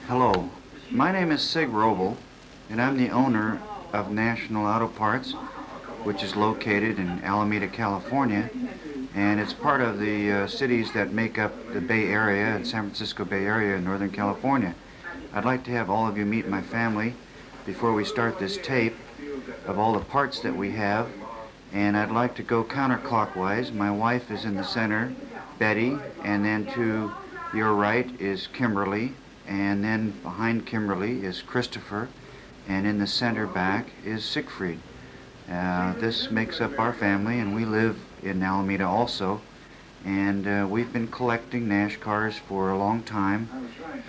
Hello, my name is Sig Roble, and I'm the owner of National Auto Parts, which is located in Alameda, California, and it's part of the cities that make up the Bay Area and San Francisco Bay Area in Northern California. I'd like to have all of you meet my family before we start this tape of all the parts that we have, and I'd like to go counterclockwise. My wife is in the center, Betty, and then to your right is Kimberly, and then behind Kimberly is Christopher, and in the center back is Siegfried. This makes up our family, and we live in Alameda also, and we've been collecting Nash cars for a long time.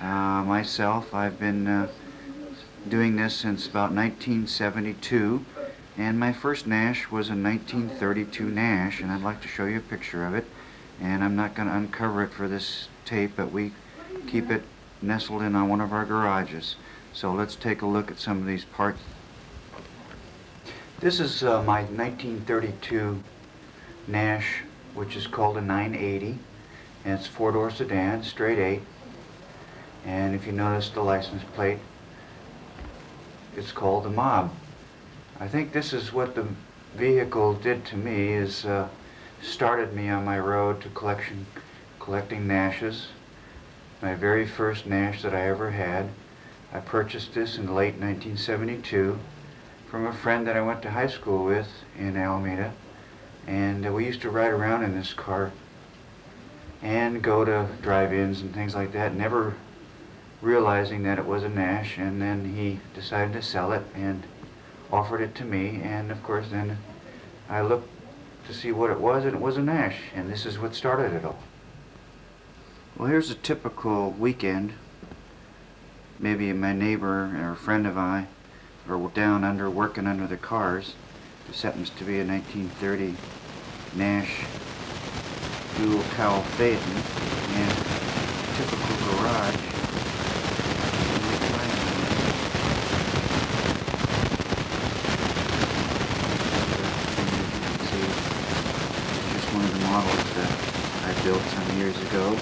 Myself, I've been doing this since about 1972, and my first Nash was a 1932 Nash, and I'd like to show you a picture of it, and I'm not going to uncover it for this tape, but we keep it nestled in on one of our garages. So let's take a look at some of these parts. This is my 1932 Nash, which is called a 980, and it's a four-door sedan, straight 8, and if you notice the license plate, it's called the Mob. I think this is what the vehicle did to me, is started me on my road to collecting Nashes. My very first Nash that I ever had. I purchased this in late 1972 from a friend that I went to high school with in Alameda, and we used to ride around in this car and go to drive-ins and things like that, never realizing that it was a Nash. And then he decided to sell it and offered it to me, and of course then I looked to see what it was, and it was a Nash, and this is what started it all. Well, here's a typical weekend. Maybe my neighbor or a friend of mine are working under the cars. This happens to be a 1930 Nash dual cowl Phaeton, and typical garage. Just one of the models that I built some years ago.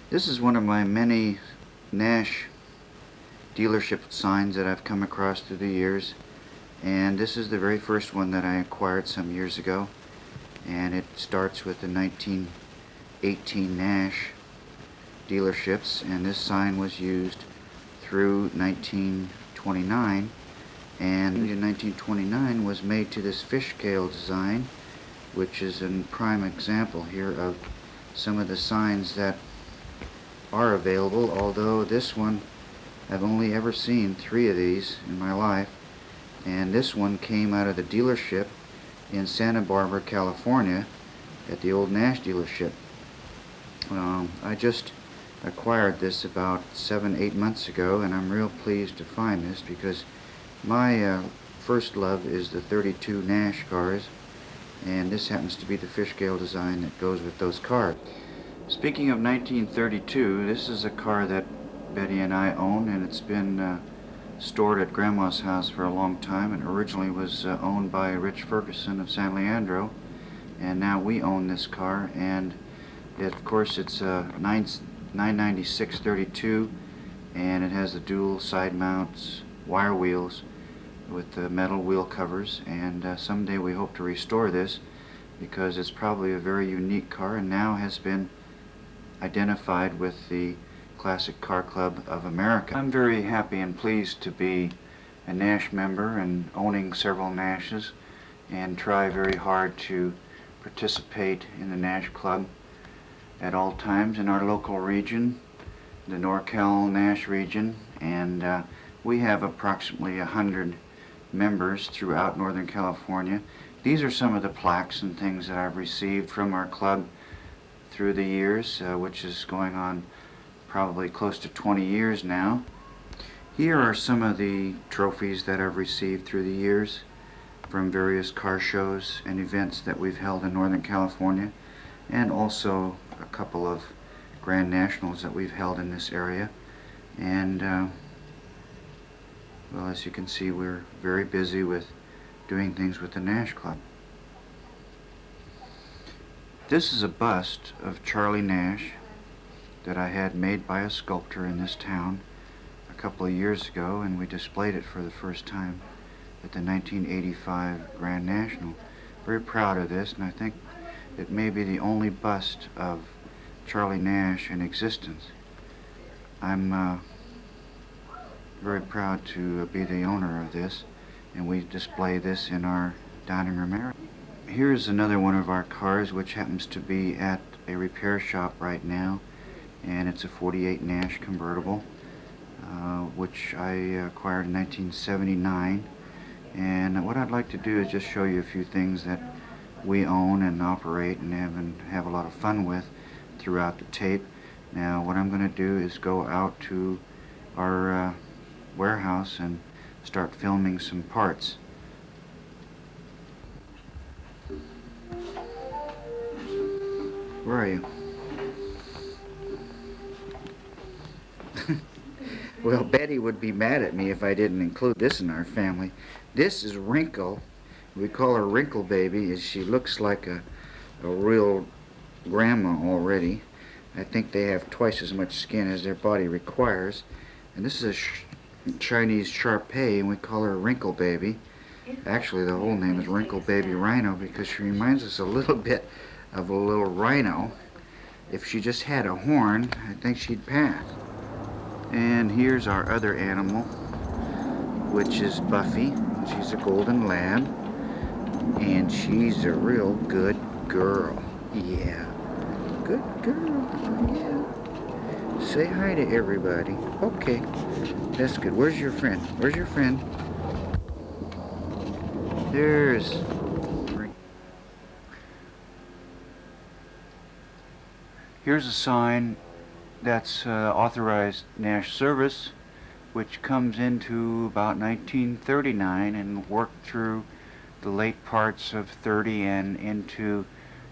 This is one of my many Nash dealership signs that I've come across through the years, and this is the very first one that I acquired some years ago, and it starts with the 1918 Nash dealerships, and this sign was used through 1929, and in 1929 was made to this fishtail design, which is a prime example here of some of the signs that are available, although this one I've only ever seen 3 of these in my life, and this one came out of the dealership in Santa Barbara, California at the old Nash dealership. I just acquired this about 7-8 months ago, and I'm real pleased to find this because my first love is the 32 Nash cars, and this happens to be the fishtail design that goes with those cars. Speaking of 1932, this is a car that Betty and I own, and it's been stored at Grandma's house for a long time. It originally was owned by Rich Ferguson of San Leandro, and now we own this car, and of course it's a 996 32, and it has the dual side mounts wire wheels with the metal wheel covers, and someday we hope to restore this because it's probably a very unique car and now has been identified with the Classic Car Club of America. I'm very happy and pleased to be a Nash member and owning several Nashes, and try very hard to participate in the Nash Club at all times in our local region, the NorCal Nash region, and we have approximately 100 members throughout Northern California. These are some of the plaques and things that I've received from our club through the years, which is going on probably close to 20 years now. Here are some of the trophies that I've received through the years from various car shows and events that we've held in Northern California, and also a couple of Grand Nationals that we've held in this area. And well, as you can see, we're very busy with doing things with the Nash Club. This is a bust of Charlie Nash, that I had made by a sculptor in this town a couple of years ago, and we displayed it for the first time at the 1985 Grand National. Very proud of this, and I think it may be the only bust of Charlie Nash in existence. I'm very proud to be the owner of this, and we display this in our dining room area. Here's another one of our cars, which happens to be at a repair shop right now, and it's a 48 Nash convertible, which I acquired in 1979. And what I'd like to do is just show you a few things that we own and operate and have a lot of fun with throughout the tape. Now what I'm going to do is go out to our warehouse and start filming some parts. Where are you? Well, Betty would be mad at me if I didn't include this in our family. This is Wrinkle. We call her Wrinkle Baby, as she looks like a real grandma already. I think they have twice as much skin as their body requires. And this is a Chinese Shar-Pei, and we call her Wrinkle Baby. Actually, the whole name is Wrinkle Baby Rhino because she reminds us a little bit of a little rhino. If she just had a horn, I think she'd pass. And here's our other animal, which is Buffy. She's a golden lab, and she's a real good girl. Yeah, good girl. Yeah. Say hi to everybody. Okay, that's good. Where's your friend? Where's your friend? There's... Here's a sign that's authorized Nash service, which comes into about 1939 and worked through the late parts of 30 and into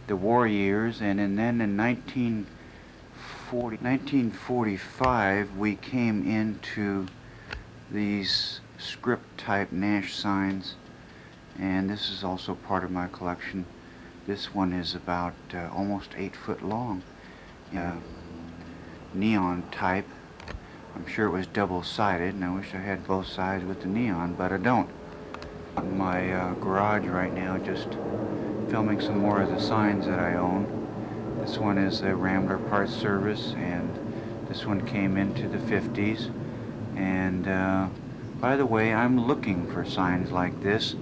the war years. And then in 1945 we came into these script type Nash signs, and this is also part of my collection. This one is about almost 8 foot long. Neon type. I'm sure it was double-sided, and I wish I had both sides with the neon, but I don't. In my garage right now, just filming some more of the signs that I own. This one is a Rambler Parts Service, and this one came into the 50s. And by the way, I'm looking for signs like this,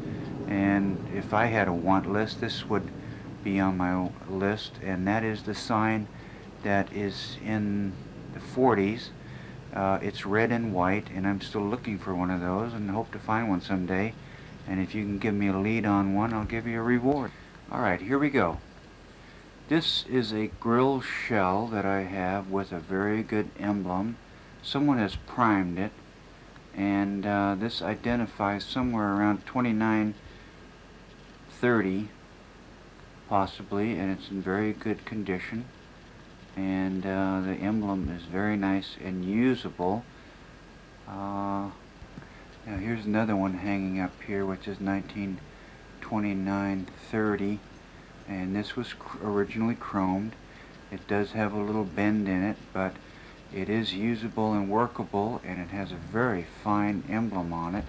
and if I had a want list, this would be on my list, and that is the sign that is in the 40s. It's red and white, and I'm still looking for one of those and hope to find one someday. And if you can give me a lead on one, I'll give you a reward. Alright, here we go. This is a grill shell that I have with a very good emblem. Someone has primed it, and this identifies somewhere around 2930 possibly, and it's in very good condition. And the emblem is very nice and usable. Now here's another one hanging up here, which is 1929-30, and this was originally chromed. It does have a little bend in it, but it is usable and workable, and it has a very fine emblem on it.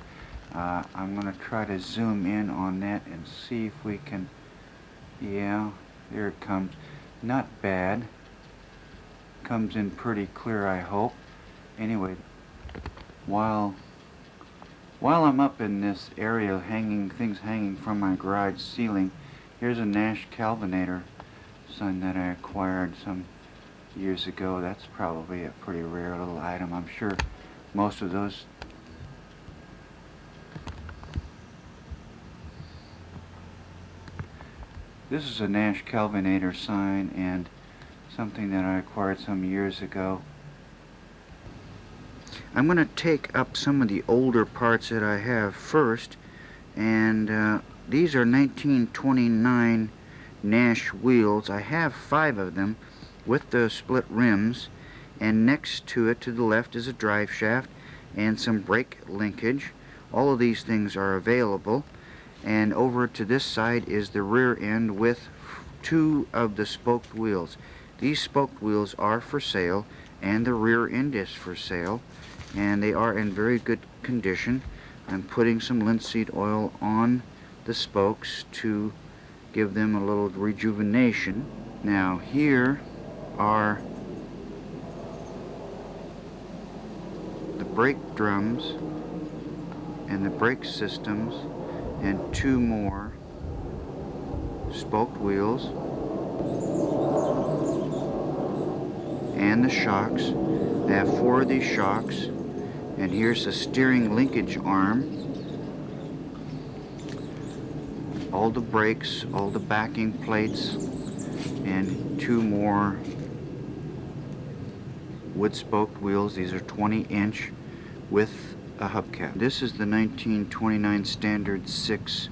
I'm going to try to zoom in on that and see if we can... Yeah, there it comes. Not bad. Comes in pretty clear, I hope. Anyway, while I'm up in this area things hanging from my garage ceiling, here's a Nash Calvinator sign that I acquired some years ago. That's probably a pretty rare little item. I'm sure most of those... This is a Nash Calvinator sign, and something that I acquired some years ago. I'm going to take up some of the older parts that I have first, and these are 1929 Nash wheels. I have 5 of them with the split rims, and next to it to the left is a drive shaft and some brake linkage. All of these things are available, and over to this side is the rear end with 2 of the spoked wheels. These spoked wheels are for sale, and the rear end is for sale, and they are in very good condition. I'm putting some linseed oil on the spokes to give them a little rejuvenation. Now here are the brake drums and the brake systems and two more spoked wheels and the shocks. I have four of these shocks, and here's the steering linkage arm, all the brakes, all the backing plates, and two more wood spoked wheels. These are 20-inch with a hubcap. This is the 1929 Standard 6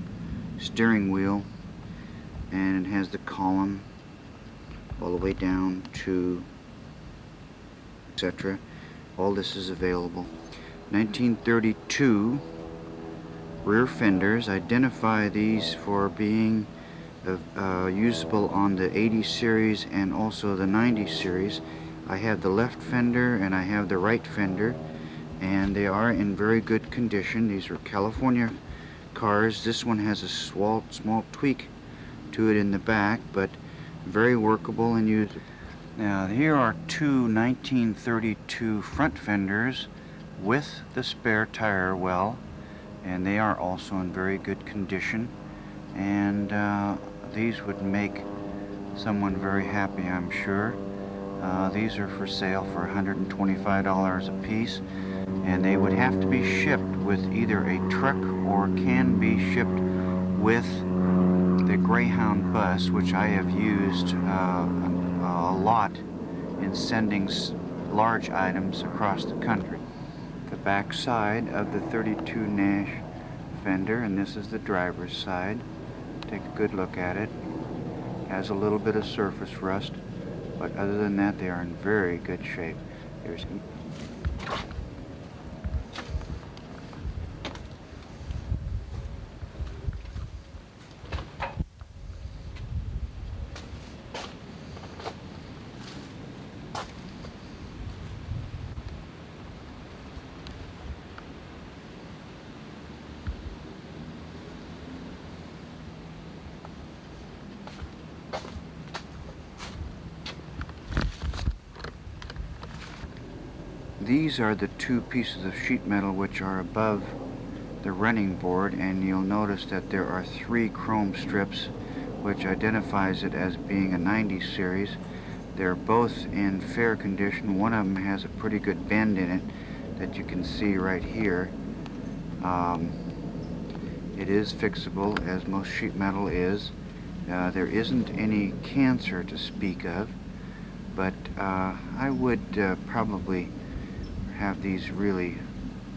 steering wheel, and it has the column all the way down to etc. All this is available. 1932 rear fenders. Identify these for being usable on the 80 series and also the 90 series. I have the left fender and I have the right fender, and they are in very good condition. These are California cars. This one has a small tweak to it in the back, but very workable and usable. Now here are two 1932 front fenders with the spare tire well, and they are also in very good condition, and these would make someone very happy, I'm sure. These are for sale for $125 a piece, and they would have to be shipped with either a truck or can be shipped with the Greyhound bus, which I have used a lot in sending large items across the country. The back side of the 32 Nash fender, and this is the driver's side. Take a good look at it. Has a little bit of surface rust, but other than that they are in very good shape. There's These are the two pieces of sheet metal which are above the running board, and you'll notice that there are three chrome strips which identifies it as being a 90 series. They're both in fair condition. One of them has a pretty good bend in it that you can see right here. It is fixable, as most sheet metal is. There isn't any cancer to speak of, but I would probably have these really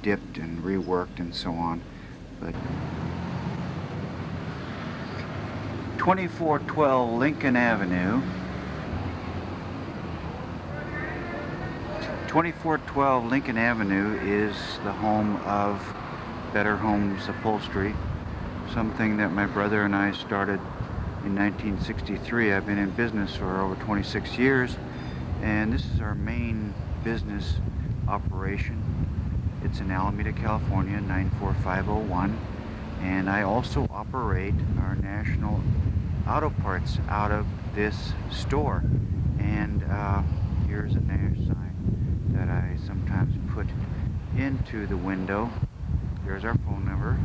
dipped and reworked and so on. But 2412 Lincoln Avenue. 2412 Lincoln Avenue is the home of Better Homes Upholstery, something that my brother and I started in 1963. I've been in business for over 26 years, and this is our main business operation. It's in Alameda, California, 94501, and I also operate our national auto parts out of this store. And here's a Nash sign that I sometimes put into the window. There's our phone number,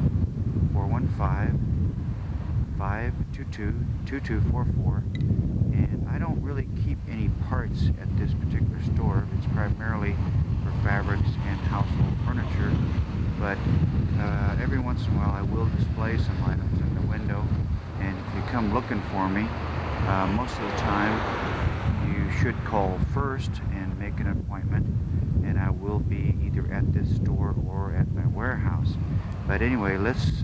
415-522-2244. And I don't really keep any parts at this particular store. It's primarily for fabrics and household furniture, but every once in a while I will display some items in the window, and if you come looking for me, most of the time you should call first and make an appointment, and I will be either at this store or at my warehouse. But anyway, let's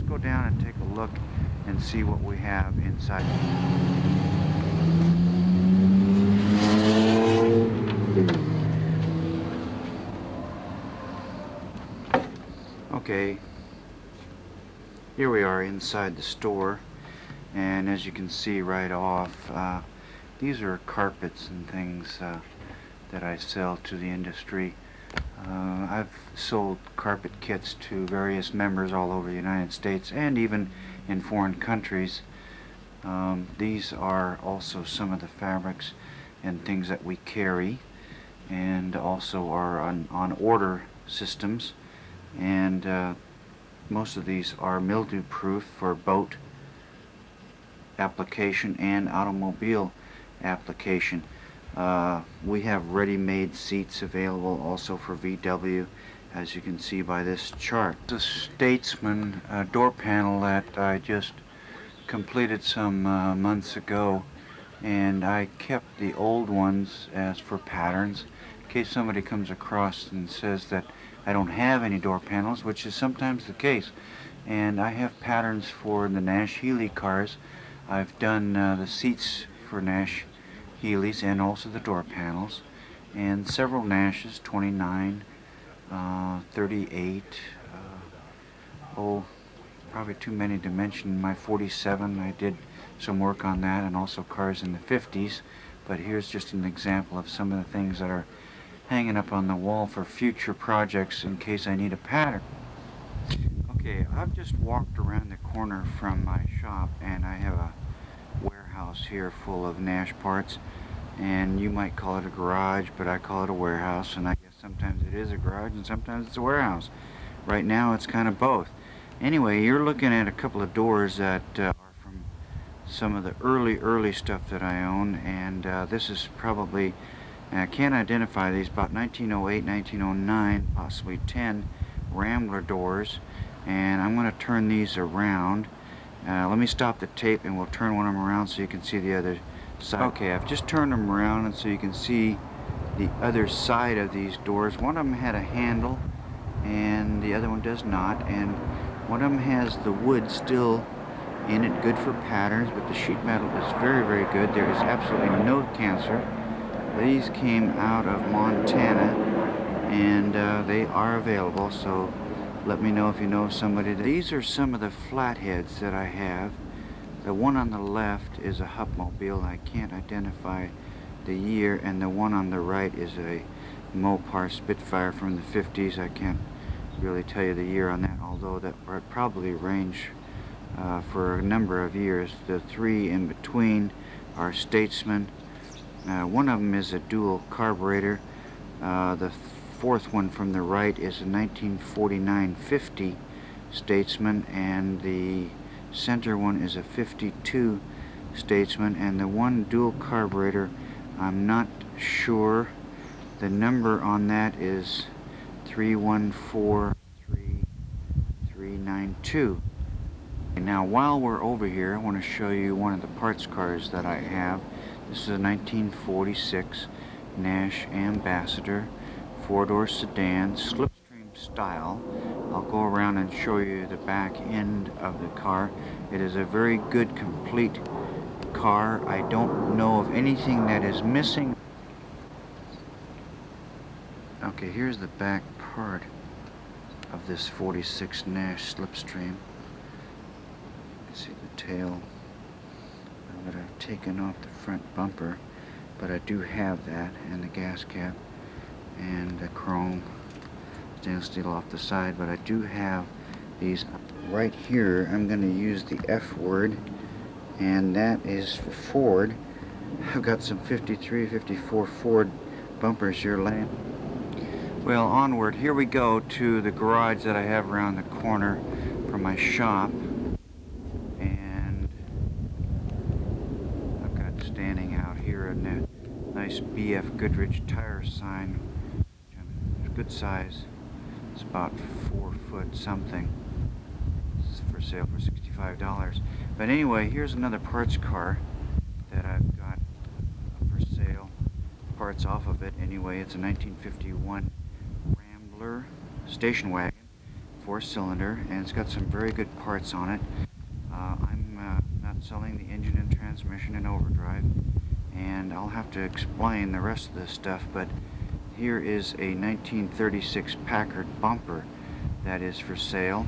go down and take a look and see what we have inside. Okay, here we are inside the store, and as you can see right off, These are carpets and things that I sell to the industry. I've sold carpet kits to various members all over the United States and even in foreign countries. These are also some of the fabrics and things that we carry, and also are on order systems, and most of these are mildew proof for boat application and automobile application. We have ready-made seats available also for VW, as you can see by this chart. The Statesman door panel that I just completed some months ago, and I kept the old ones as for patterns in case somebody comes across and says that I don't have any door panels, which is sometimes the case. And I have patterns for the Nash Healy cars. I've done the seats for Nash Healys and also the door panels, and several Nashes, 29, 38, probably too many to mention. My 47, I did some work on that, and also cars in the 50s, but here's just an example of some of the things that are hanging up on the wall for future projects in case I need a pattern. Okay, I've just walked around the corner from my shop, and I have a warehouse here full of Nash parts, and you might call it a garage, but I call it a warehouse, and I guess sometimes it is a garage and sometimes it's a warehouse. Right now it's kind of both. Anyway, you're looking at a couple of doors that are from some of the early stuff that I own, and this is probably, I can't identify these, about 1908, 1909, possibly 10 Rambler doors, and I'm going to turn these around. Let me stop the tape and we'll turn one of them around so you can see the other side. Okay, I've just turned them around and so you can see the other side of these doors. One of them had a handle and the other one does not, and one of them has the wood still in it, good for patterns, but the sheet metal is very good. There is absolutely no cancer. These came out of Montana, and they are available, so let me know if you know somebody. These are some of the flatheads that I have. The one on the left is a Hupmobile. I can't identify the year, and the one on the right is a Mopar Spitfire from the 50s. I can't really tell you the year on that, although that would probably range for a number of years. The three in between are Statesman. One of them is a dual carburetor. The fourth one from the right is a 1949-50 Statesman, and the center one is a 52 Statesman, and the one dual carburetor, I'm not sure. The number on that is 314392. Now while we're over here, I want to show you one of the parts cars that I have. This is a 1946 Nash Ambassador, four-door sedan, slipstream style. I'll go around and show you the back end of the car. It is a very good, complete car. I don't know of anything that is missing. Okay, here's the back part of this 46 Nash Slipstream. You can see the tail that I've taken off the front bumper, but I do have that, and the gas cap and the chrome stainless steel off the side, but I do have these right here. I'm going to use the F word, and that is for Ford. I've got some 53, 54 Ford bumpers here laying. Well, onward, here we go to the garage that I have around the corner from my shop, and I've got standing out here a nice BF Goodrich tire sign. It's good size. It's about 4 foot something. This is for sale for $65. But anyway, here's another parts car that I've got for sale. Parts off of it anyway. It's a 1951 Rambler station wagon, 4-cylinder, and it's got some very good parts on it. I'm not selling the engine and transmission and overdrive, and I'll have to explain the rest of this stuff, but here is a 1936 Packard bumper that is for sale,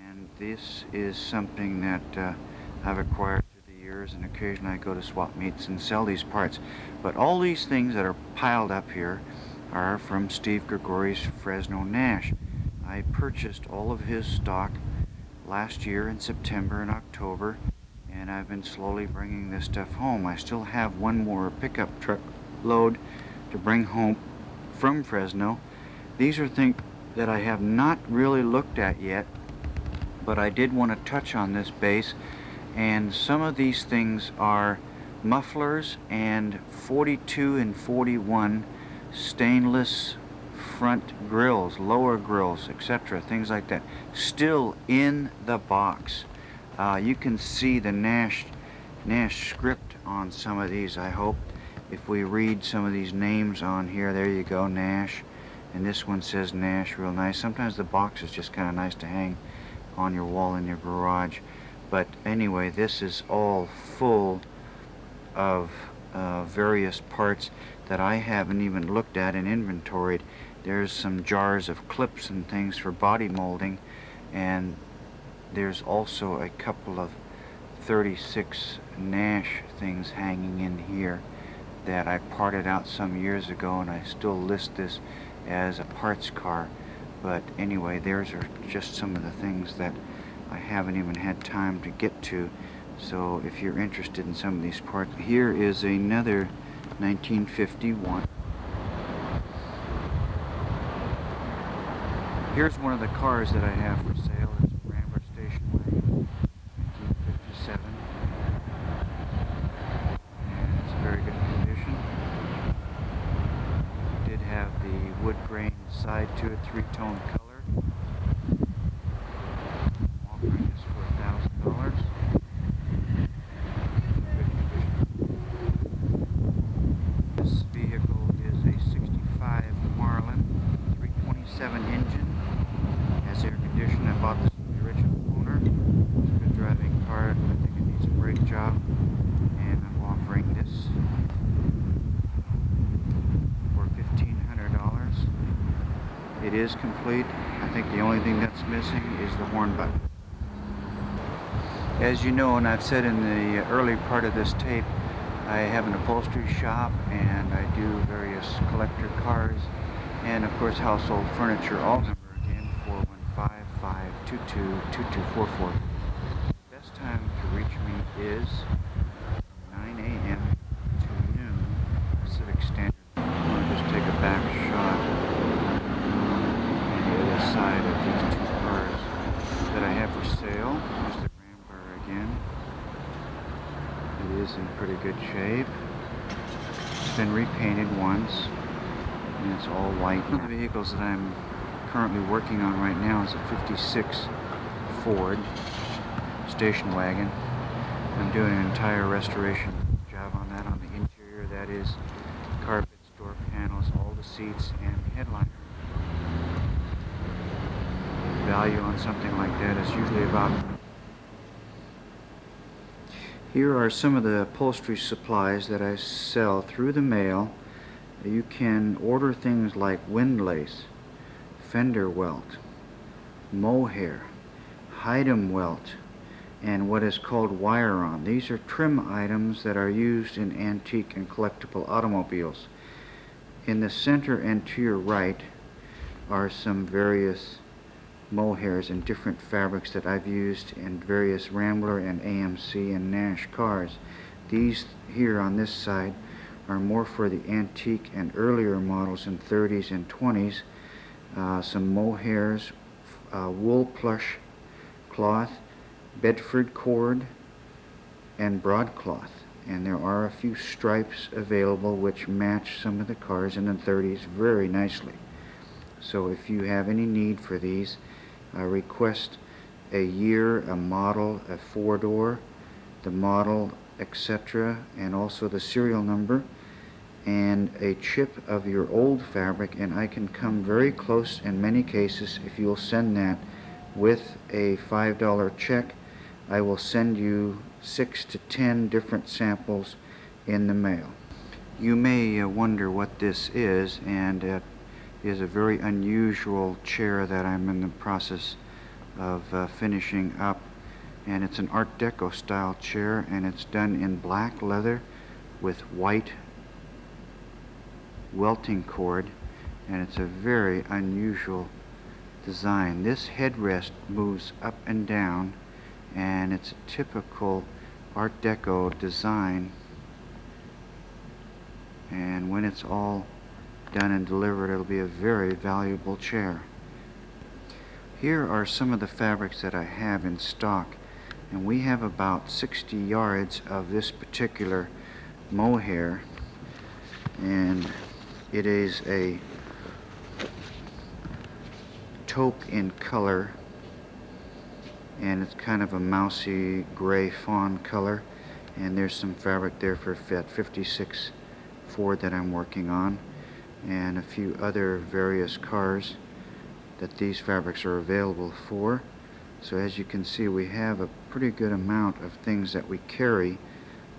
and this is something that I've acquired through the years. dealers, and occasionally I go to swap meets and sell these parts. But all these things that are piled up here are from Steve Gregori's Fresno Nash. I purchased all of his stock last year in September and October, and I've been slowly bringing this stuff home. I still have one more pickup truck load to bring home from Fresno. These are things that I have not really looked at yet, but I did want to touch on this base. And some of these things are mufflers and 42 and 41 stainless front grills, lower grills, etc., things like that, still in the box. You can see the Nash script on some of these, I hope. If we read some of these names on here, there you go, Nash. And this one says Nash, real nice. Sometimes the box is just kind of nice to hang on your wall in your garage. But anyway, this is all full of various parts that I haven't even looked at and inventoried. There's some jars of clips and things for body molding, and there's also a couple of 36 Nash things hanging in here that I parted out some years ago, and I still list this as a parts car. But anyway, theirs are just some of the things that I haven't even had time to get to. So if you're interested in some of these parts, here is another 1951. Here's one of the cars that I have for sale. It's a Rambler station wagon, 1957. And it's in very good condition. It did have the wood grain side to it, three-tone color. I'm offering this for $1,000. This vehicle is a 65 Marlin, 327 engine. Has air conditioning. I bought this from the original owner. It's a good driving car. I think it needs a brake job. And I'm offering this for $1,500. It is complete. I think the only thing that's missing is the horn button. As you know, and I've said in the early part of this tape, I have an upholstery shop and I do various collector cars and of course household furniture. All number again, 415-522-2244. Best time to reach me is 9 a.m. to noon Pacific Standard. I'm going to just take a back shot on the other side of these two cars that I have for sale. There's the Rambler again. It is in pretty good shape. It's been repainted once, and it's all white. One of the vehicles that I'm currently working on right now is a 56 Ford station wagon. I'm doing an entire restoration job on that, on the interior. That is carpets, door panels, all the seats, and headliner. Value on something like that is usually about... Here are some of the upholstery supplies that I sell through the mail. You can order things like windlace, fender welt, mohair, Haidam welt, and what is called wire-on. These are trim items that are used in antique and collectible automobiles. In the center and to your right are some various mohairs in different fabrics that I've used in various Rambler and AMC and Nash cars. These here on this side are more for the antique and earlier models in 30s and 20s. Some mohairs, wool plush cloth, Bedford cord, and broadcloth. And there are a few stripes available which match some of the cars in the 30s very nicely. So if you have any need for these, request a year, a model, a four-door, the model, etc., and also the serial number, and a chip of your old fabric, and I can come very close in many cases. If you'll send that with a $5 check, I will send you 6 to 10 different samples in the mail. You may wonder what this is, and it is a very unusual chair that I'm in the process of finishing up. and it's an Art Deco style chair, and it's done in black leather with white welting cord, and it's a very unusual design. This headrest moves up and down, and it's a typical Art Deco design, and when it's all done and delivered, it'll be a very valuable chair. Here are some of the fabrics that I have in stock, and we have about 60 yards of this particular mohair, and it is a taupe in color, and it's kind of a mousy gray fawn color, and there's some fabric there for that 56 Ford that I'm working on, and a few other various cars that these fabrics are available for. So as you can see, we have a pretty good amount of things that we carry.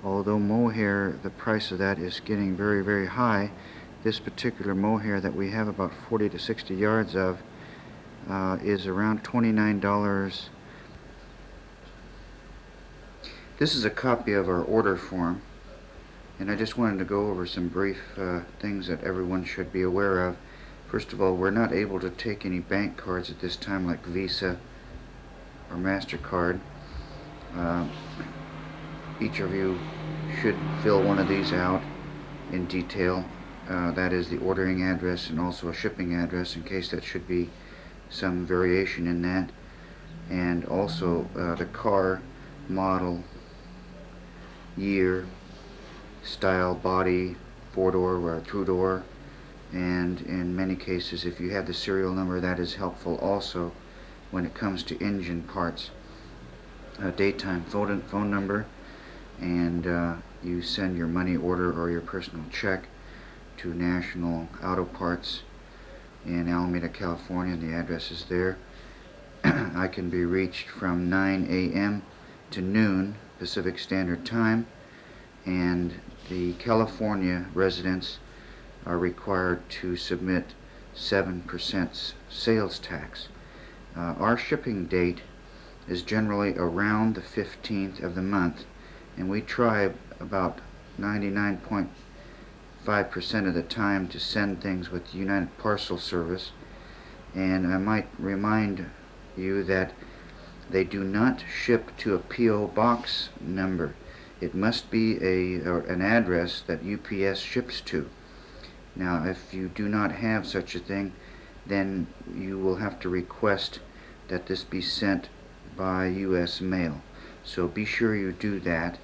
Although mohair, the price of that is getting very, very high, this particular mohair that we have about 40 to 60 yards of is around $29. This is a copy of our order form, and I just wanted to go over some brief things that everyone should be aware of. First of all, we're not able to take any bank cards at this time, like Visa or MasterCard. Each of you should fill one of these out in detail. That is the ordering address and also a shipping address, in case that should be some variation in that, and also the car model, year, style, body, 4-door or 2-door, and in many cases, if you have the serial number, that is helpful also when it comes to engine parts. Daytime phone number, and you send your money order or your personal check to National Auto Parts in Alameda, California. The address is there. I can be reached from 9 a.m. to noon Pacific Standard Time, and the California residents are required to submit 7% sales tax. Our shipping date is generally around the 15th of the month, and we try about 99.5% of the time to send things with the United Parcel Service. And I might remind you that they do not ship to a P.O. box number. It must be an address that UPS ships to. Now, if you do not have such a thing, then you will have to request that this be sent by U.S. mail. So be sure you do that.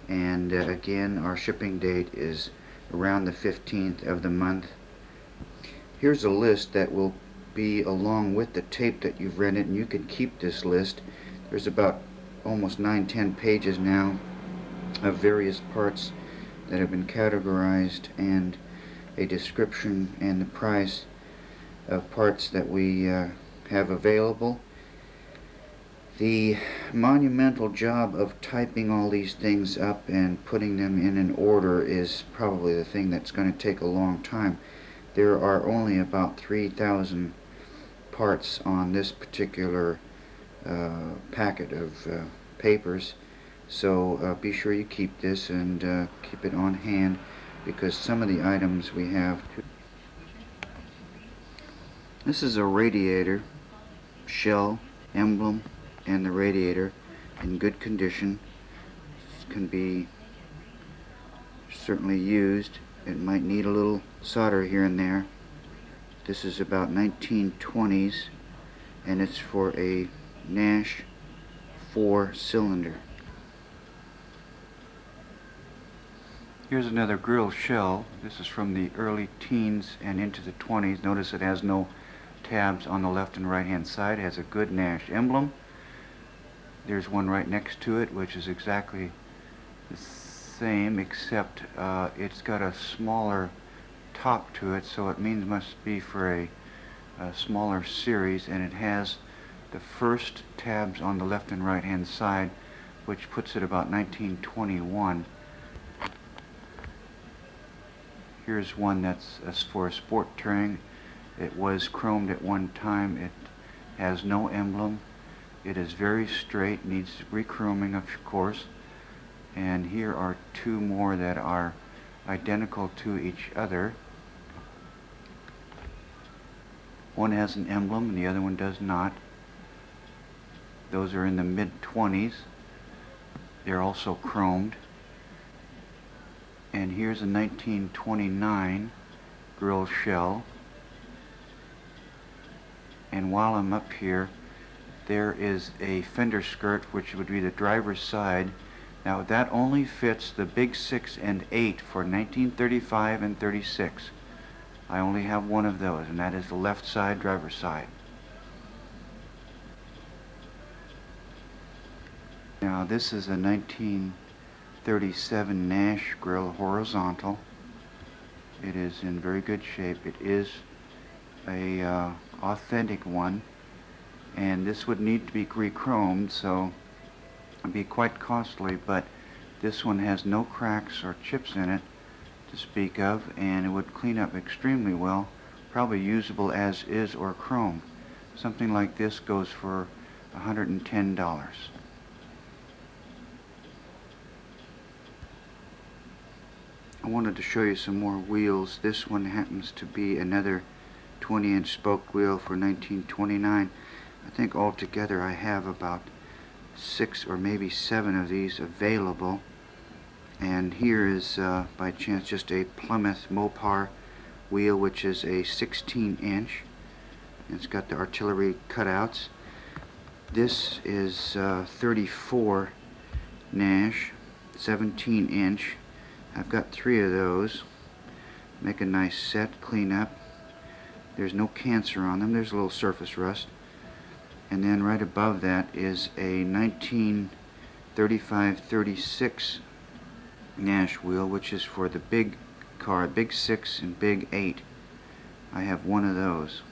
And again, our shipping date is around the 15th of the month. Here's a list that will be along with the tape that you've rented, and you can keep this list. There's about almost 9-10 pages now of various parts that have been categorized, and a description and the price of parts that we have available. The monumental job of typing all these things up and putting them in an order is probably the thing that's going to take a long time. There are only about 3,000 parts on this particular packet of papers, so be sure you keep this and keep it on hand, because some of the items we have. This is a radiator, shell, emblem, and the radiator in good condition. Can be certainly used. It might need a little solder here and there. This is about 1920s, and it's for a Nash 4-cylinder. Here's another grill shell. This is from the early teens and into the 20s. Notice it has no tabs on the left and right hand side. It has a good Nash emblem. There's one right next to it, which is exactly the same, except it's got a smaller top to it, so it means must be for a smaller series, and it has the first tabs on the left and right hand side, which puts it about 1921. Here's one that's for a sport touring. It was chromed at one time. It has no emblem. It is very straight, needs re-chroming of course, and here are two more that are identical to each other. One has an emblem and the other one does not. Those are in the mid-20s. They're also chromed. And here's a 1929 grill shell. And while I'm up here, there is a fender skirt, which would be the driver's side. Now that only fits the big 6 and 8 for 1935 and 36. I only have one of those, and that is the left side, driver's side. Now this is a 1937 Nash grill horizontal. It is in very good shape. It is a authentic one, and this would need to be re-chromed, so it'd be quite costly, but this one has no cracks or chips in it to speak of, and it would clean up extremely well, probably usable as is or chrome. Something like this goes for $110. I wanted to show you some more wheels. This one happens to be another 20-inch spoke wheel for 1929. I think altogether I have about 6 or maybe 7 of these available. And here is by chance just a Plymouth Mopar wheel, which is a 16-inch. It's got the artillery cutouts. This is 34 Nash, 17-inch. I've got 3 of those. Make a nice set, clean up. There's no cancer on them. There's a little surface rust. And then right above that is a 1935-36 Nash wheel, which is for the big car, big 6 and big 8. I have one of those.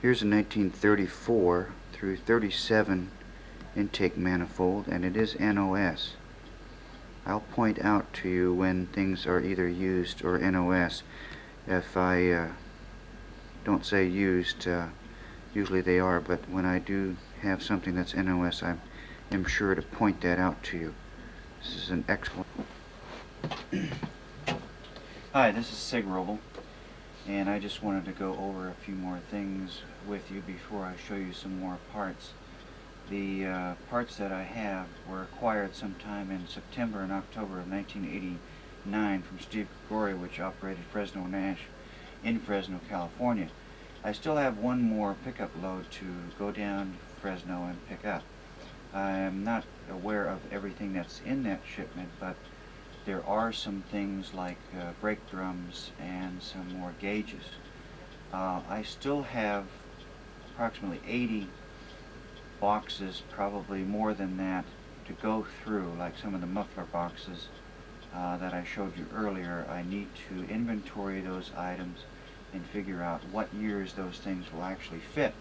Here's a 1934 through 37 intake manifold, and it is NOS. I'll point out to you when things are either used or NOS. If I don't say used, usually they are, but when I do have something that's NOS, I am sure to point that out to you. This is an excellent... Hi, this is Sig Roble, and I just wanted to go over a few more things with you before I show you some more parts. The parts that I have were acquired sometime in September and October of 1989 from Steve Grigori, which operated Fresno Nash in Fresno, California. I still have one more pickup load to go down Fresno and pick up. I am not aware of everything that's in that shipment, but there are some things like brake drums and some more gauges. I still have approximately 80 boxes, probably more than that, to go through, like some of the muffler boxes that I showed you earlier. I need to inventory those items and figure out what years those things will actually fit.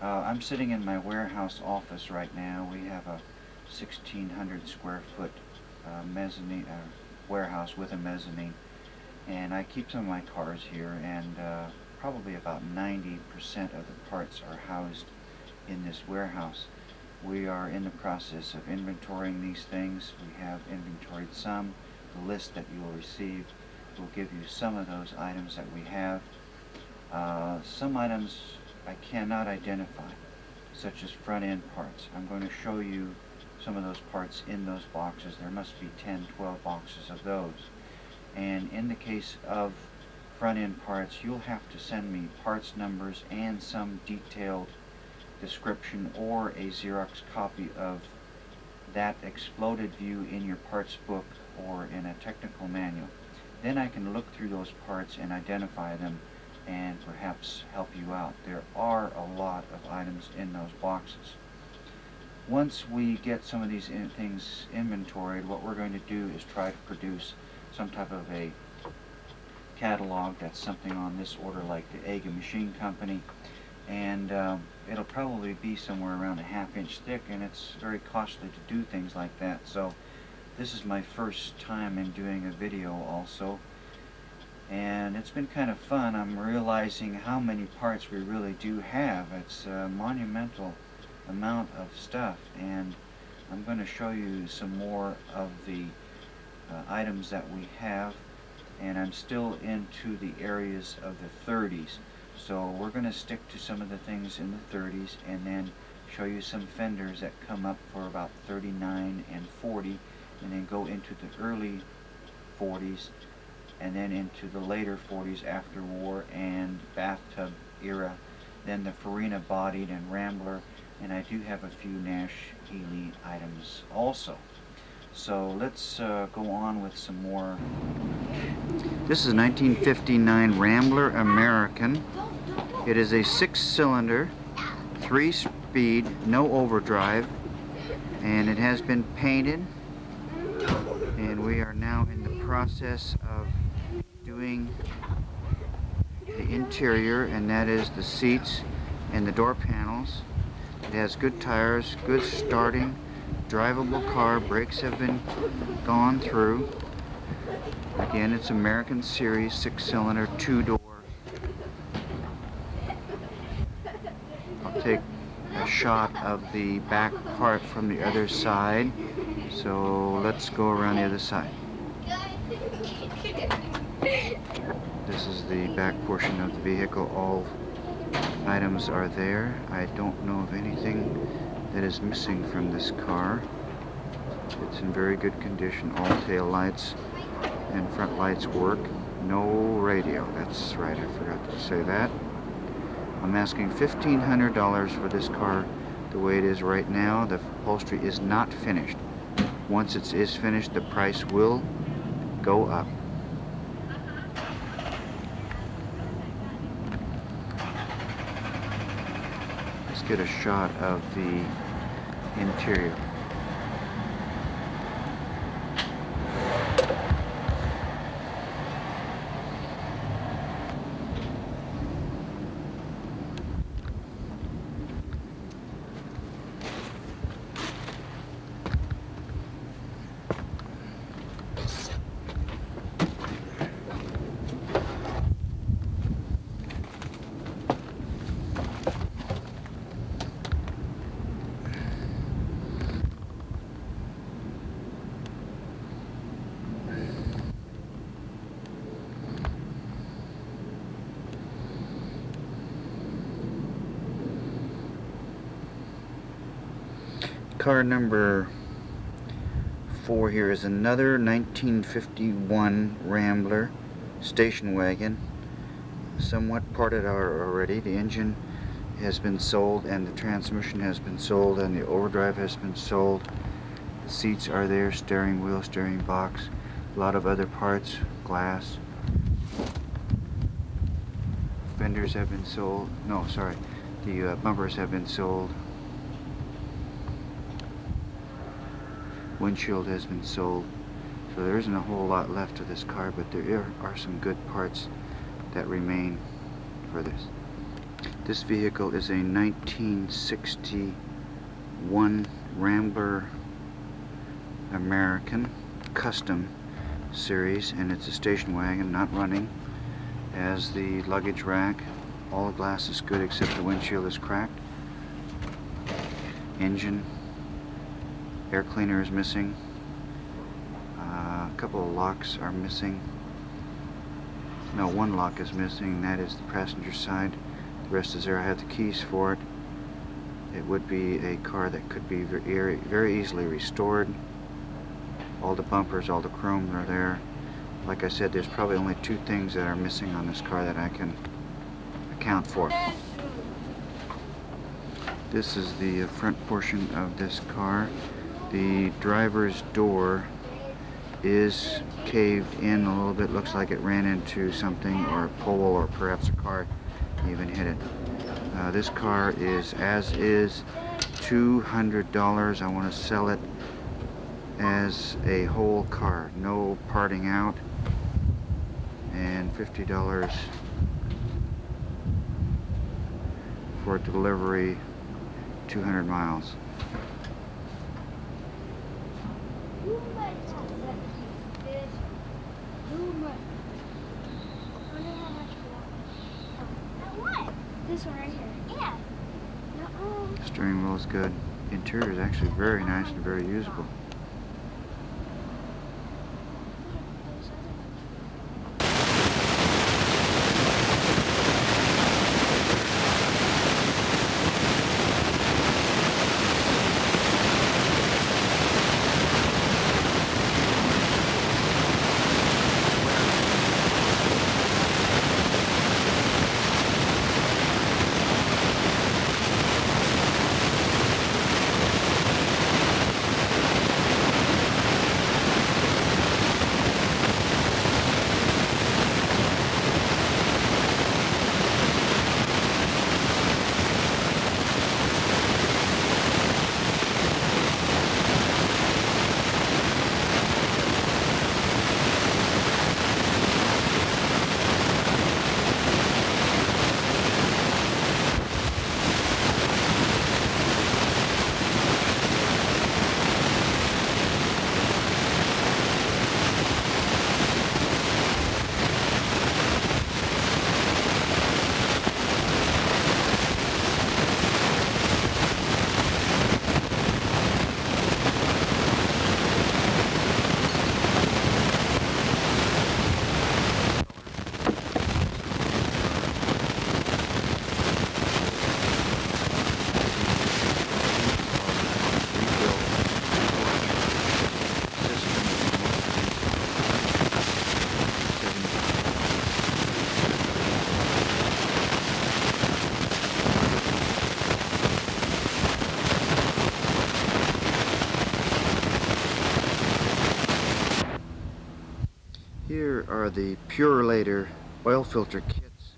I'm sitting in my warehouse office right now. We have a 1,600 square foot mezzanine warehouse with a mezzanine, and I keep some of my cars here, and probably about 90% of the parts are housed in this warehouse. We are in the process of inventorying these things. We have inventoried some. The list that you will receive will give you some of those items that we have. Some items I cannot identify, such as front end parts. I'm going to show you some of those parts in those boxes. There must be 10, 12 boxes of those. And in the case of front end parts, you'll have to send me parts numbers and some detailed description or a Xerox copy of that exploded view in your parts book or in a technical manual. Then I can look through those parts and identify them and perhaps help you out. There are a lot of items in those boxes. Once we get some of these things inventoried, what we're going to do is try to produce some type of a catalog that's something on this order like the Aga Machine Company, and it'll probably be somewhere around a ½ inch thick, and it's very costly to do things like that. So this is my first time in doing a video also. and it's been kind of fun. I'm realizing how many parts we really do have. It's a monumental amount of stuff, and I'm going to show you some more of the items that we have, and I'm still into the areas of the 30s. So we're going to stick to some of the things in the 30s and then show you some fenders that come up for about 39 and 40, and then go into the early 40s and then into the later 40s after war and bathtub era, then the Farina bodied and Rambler, and I do have a few Nash Healy items also. So let's go on with some more. This is a 1959 Rambler American. It is a 6-cylinder, 3-speed, no overdrive, and it has been painted, and we are now in the process of doing the interior, and that is the seats and the door panels. It has good tires, good starting, drivable car. Brakes have been gone through. Again, it's American Series, 6-cylinder, 2-door. I'll take a shot of the back part from the other side. So let's go around the other side. This is the back portion of the vehicle. All items are there. I don't know of anything that is missing from this car. It's in very good condition. All tail lights and front lights work. No radio. That's right, I forgot to say that. I'm asking $1,500 for this car the way it is right now. The upholstery is not finished. Once it is finished, the price will go up. Let's get a shot of the interior. Car number 4 here is another 1951 Rambler station wagon, somewhat parted out already. The engine has been sold, and the transmission has been sold, and the overdrive has been sold. The seats are there, steering wheel, steering box, a lot of other parts, glass. Fenders have been sold. No, sorry, the bumpers have been sold. Windshield has been sold. So there isn't a whole lot left of this car, but there are some good parts that remain for this. This vehicle is a 1961 Rambler American Custom Series, and it's a station wagon, not running. Has the luggage rack. All the glass is good except the windshield is cracked. Engine. Air cleaner is missing. A couple of locks are missing. No, one lock is missing. That is the passenger side. The rest is there. I have the keys for it. It would be a car that could be very easily restored. All the bumpers, all the chrome are there. Like I said, there's probably only 2 things that are missing on this car that I can account for. This is the front portion of this car. The driver's door is caved in a little bit. Looks like it ran into something, or a pole, or perhaps a car even hit it. This car is as is, $200. I want to sell it as a whole car, no parting out, and $50 for delivery, 200 miles. This one right here. Yeah. No. Steering wheel is good. The interior is actually very nice and very usable. Here are the Purelator oil filter kits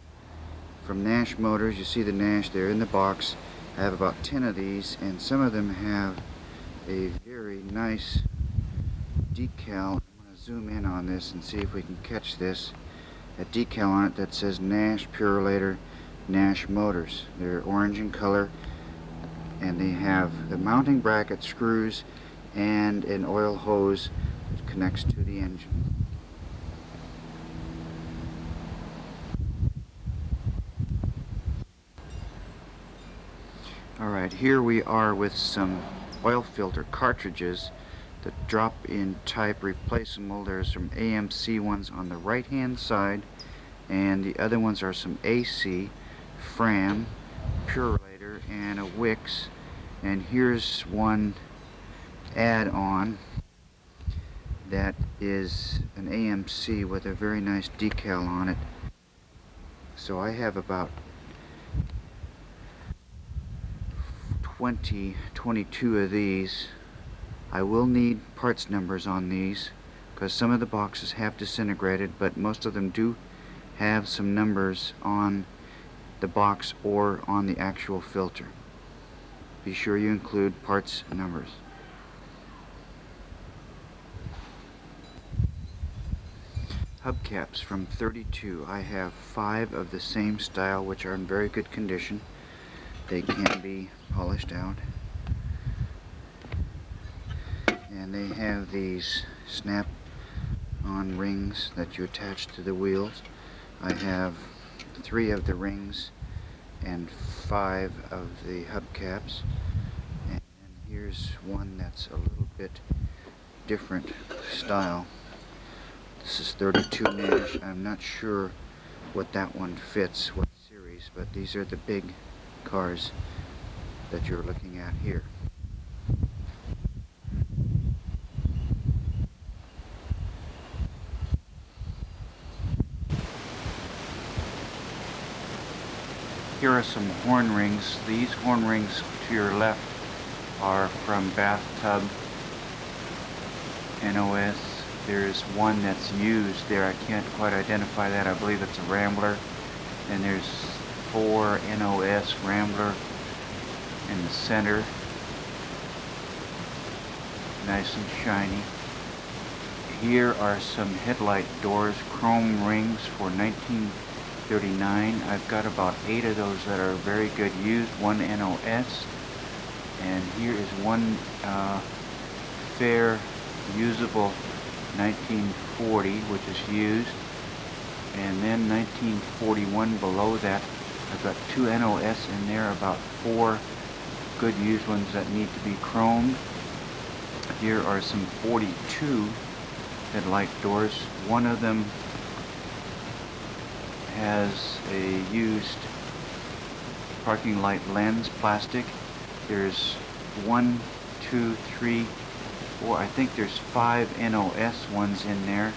from Nash Motors. You see the Nash there in the box. I have about 10 of these, and some of them have a very nice decal. I'm going to zoom in on this and see if we can catch this. A decal on it that says Nash Purelator Nash Motors. They're orange in color, and they have the mounting bracket screws and an oil hose that connects to the engine. Alright, here we are with some oil filter cartridges, the drop-in type replaceable. There's some AMC ones on the right hand side, and the other ones are some AC, Fram, Purelator, and a Wix. And here's one add-on that is an AMC with a very nice decal on it. So I have about 22 of these. I will need parts numbers on these because some of the boxes have disintegrated, but most of them do have some numbers on the box or on the actual filter. Be sure you include parts numbers. Hubcaps from 32. I have 5 of the same style, which are in very good condition. They can be polished out, and they have these snap-on rings that you attach to the wheels. I have 3 of the rings and 5 of the hubcaps, and here's one that's a little bit different style. This is 32 Nash. I'm not sure what that one fits, what series, but these are the big cars that you're looking at here. Here are some horn rings. These horn rings to your left are from Bathtub NOS. There's one that's used there. I can't quite identify that. I believe it's a Rambler. And there's 4 NOS Rambler in the center. Nice and shiny. Here are some headlight doors, chrome rings for $19.39. I've got about 8 of those that are very good used, 1 NOS. And here is one fair, usable 1940, which is used. And then 1941 below that I've got 2 NOS in there, about 4 good used ones that need to be chromed. Here are some 42 headlight doors. One of them has a used parking light lens, plastic. There's 1, 2, 3, 4, I think there's 5 NOS ones in there.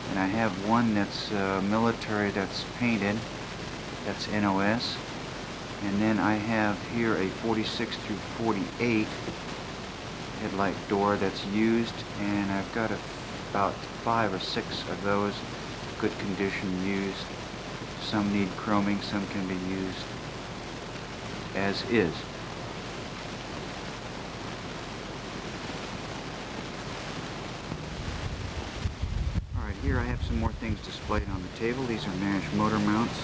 And I have one that's military, that's painted, that's NOS. And then I have here a 46 through 48 headlight door that's used, and I've got about 5 or 6 of those, good condition, used. Some need chroming, some can be used as is. Alright, here I have some more things displayed on the table. These are Nash motor mounts,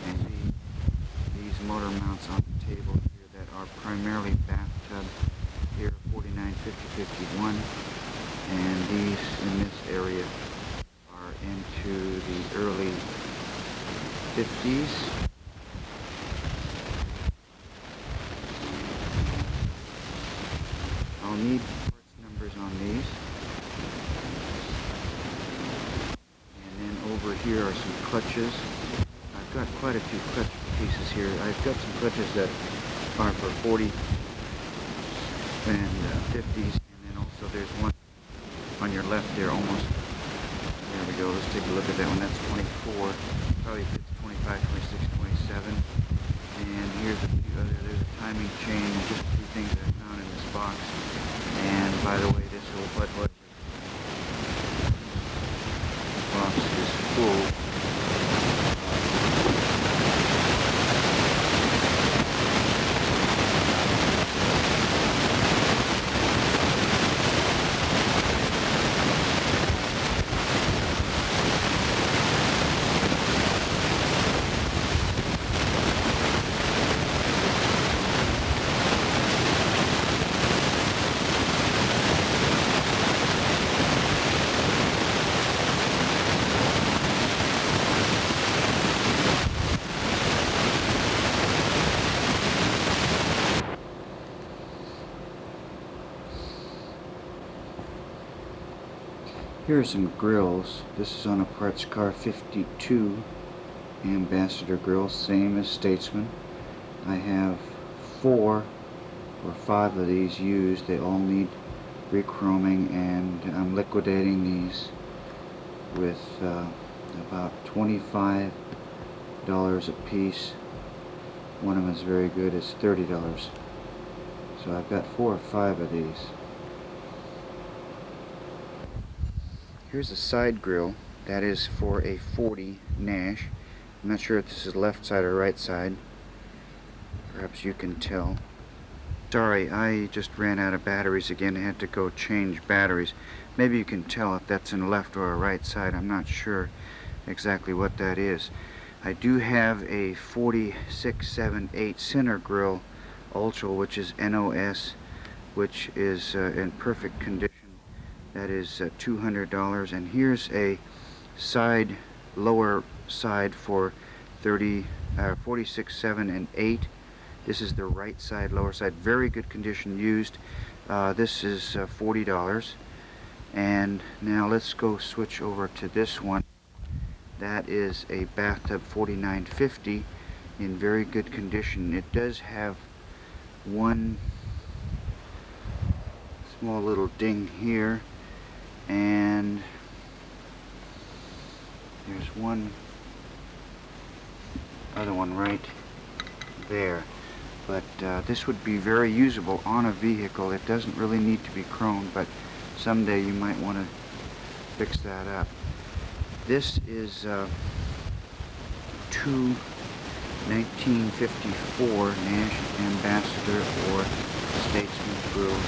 and these motor mounts on the table here that are primarily bathtub. Here 49, 50, 51, and these in this area are into the early 50s. I'll need parts numbers on these. And then over here are some clutches. I've got quite a few clutch pieces here. I've got some clutches that are for 40 and 50s, and then also there's one on your left there, almost. There we go. Let's take a look at that one. That's 24. Probably fits 25, 26, 27. And here's a few other. There's a timing chain. Just a few things that I found in this box. And by the way, this whole Budweiser box is full. Here are some grills. This is on a parts car 52 Ambassador grill, same as Statesman. I have 4 or 5 of these used. They all need rechroming, and I'm liquidating these with about $25 a piece. One of them is very good, it's $30. So I've got 4 or 5 of these. Here's a side grill that is for a 40 Nash. I'm not sure if this is left side or right side. Perhaps you can tell. Sorry, I just ran out of batteries again. I had to go change batteries. Maybe you can tell if that's in left or a right side. I'm not sure exactly what that is. I do have a 4678 center grill Ultra, which is NOS, which is in perfect condition. That is $200. And here's a side, lower side for 46, 7, and 8. This is the right side, lower side, very good condition, used. This is $40. And now let's go switch over to this one. That is a bathtub 4950 in very good condition. It does have one small little ding here, and there's one other one right there. But this would be very usable on a vehicle. It doesn't really need to be chromed, but someday you might want to fix that up. This is 2 1954 Nash Ambassador or Statesman grills.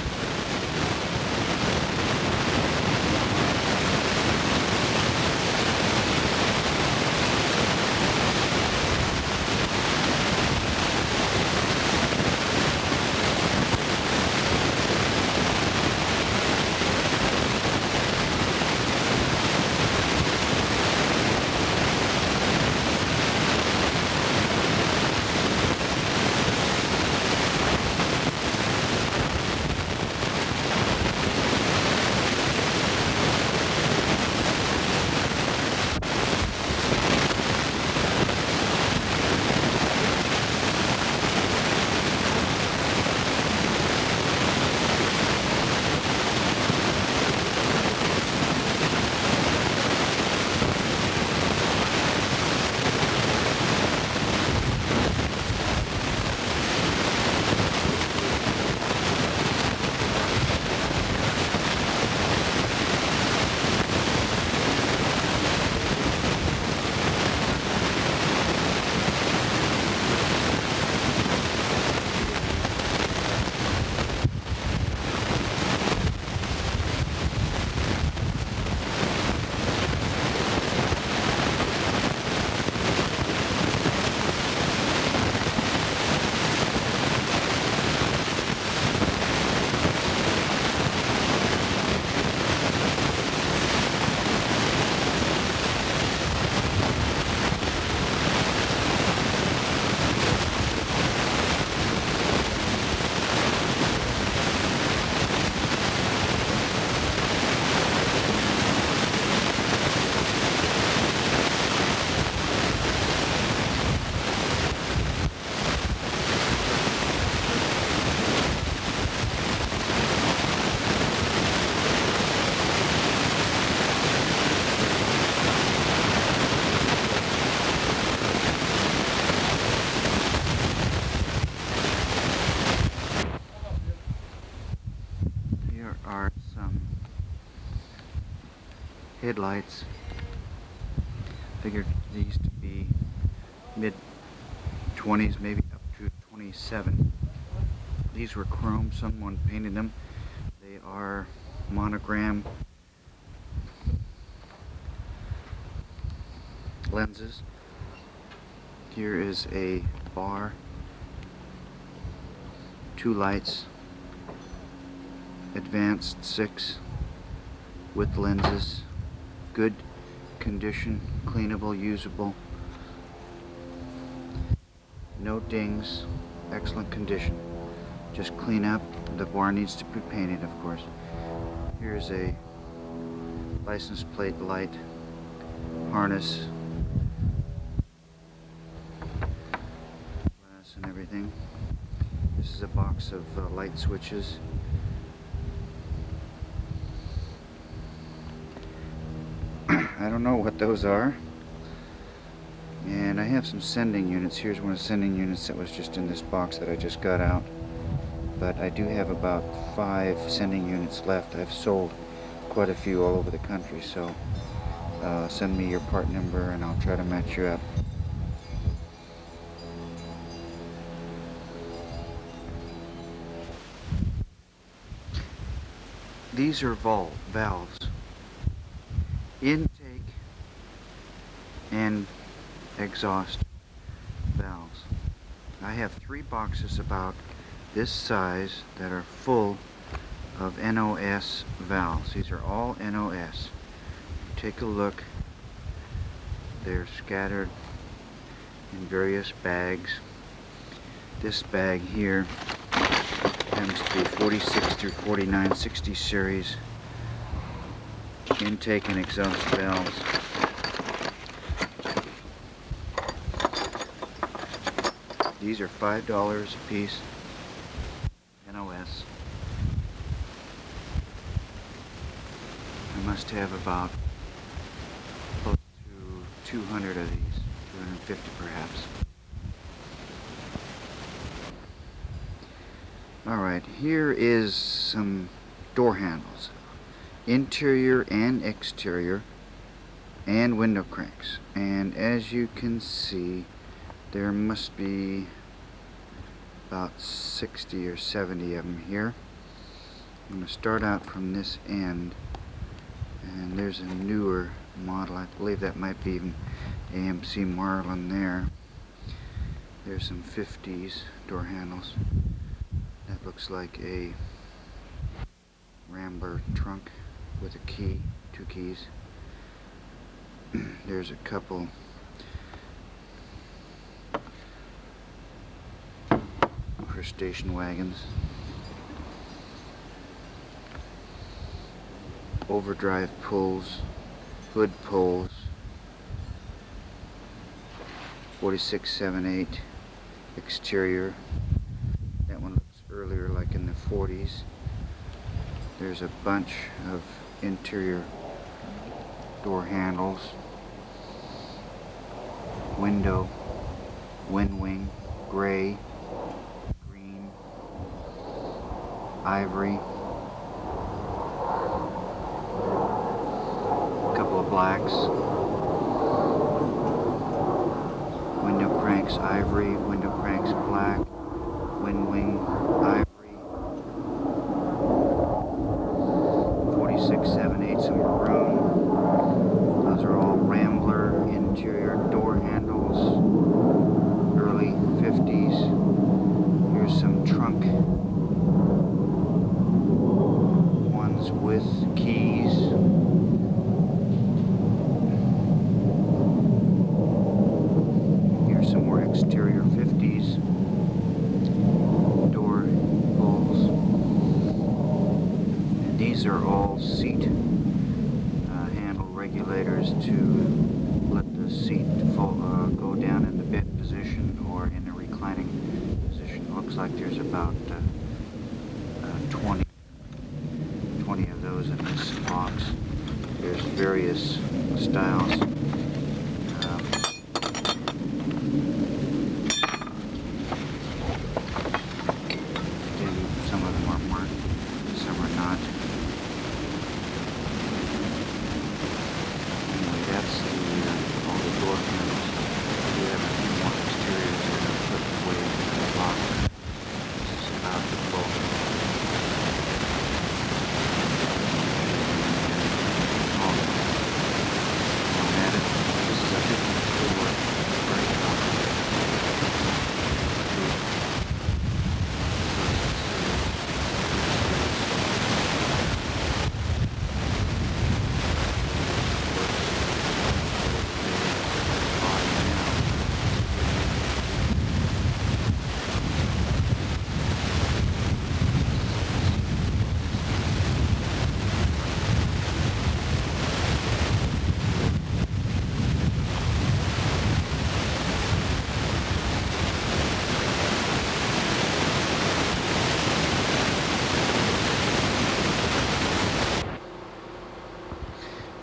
headlights. Figured these to be mid-20s, maybe up to 27. These were chrome. Someone painted them. They are monogram lenses. Here is a bar, 2 lights, advanced 6 with lenses, good condition, cleanable, usable, no dings, excellent condition. Just clean up. The bar needs to be painted, of course. Here's a license plate light harness, glass and everything. This is a box of light switches. I don't know what those are. And I have some sending units. Here's one of the sending units that was just in this box that I just got out. But I do have about 5 sending units left. I've sold quite a few all over the country, so send me your part number and I'll try to match you up. These are valves, intake and exhaust valves. I have 3 boxes about this size that are full of NOS valves. These are all NOS. Take a look. They're scattered in various bags. This bag here happens to be 46 through 49 60 series intake and exhaust valves. These are $5 a piece. NOS. I must have about close to 200 of these, 250 perhaps. Alright, here is some door handles, interior and exterior, and window cranks. And as you can see, there must be about 60 or 70 of them here. I'm going to start out from this end, and there's a newer model. I believe that might be even AMC Marlin there. There's some 50s door handles. That looks like a Rambler trunk with a key, 2 keys. There's a couple for station wagons. Overdrive pulls, hood pulls, 46/7/8 exterior. That one looks earlier, like in the 40s. There's a bunch of interior door handles, window, wind wing, gray, green, ivory, a couple of blacks, window cranks ivory, window cranks black, wind wing ivory, 46/7/8 some maroon. Those are all Rambler interior door handles, early 50s. Here's some trunk ones with keys. Here's some more exterior 50s door pulls. And these are all seat handle regulators to let the seat go down in the bed position or in the reclining position. Looks like there's about 20 of those in this box. There's various styles. Again, some of them are marked, some are not.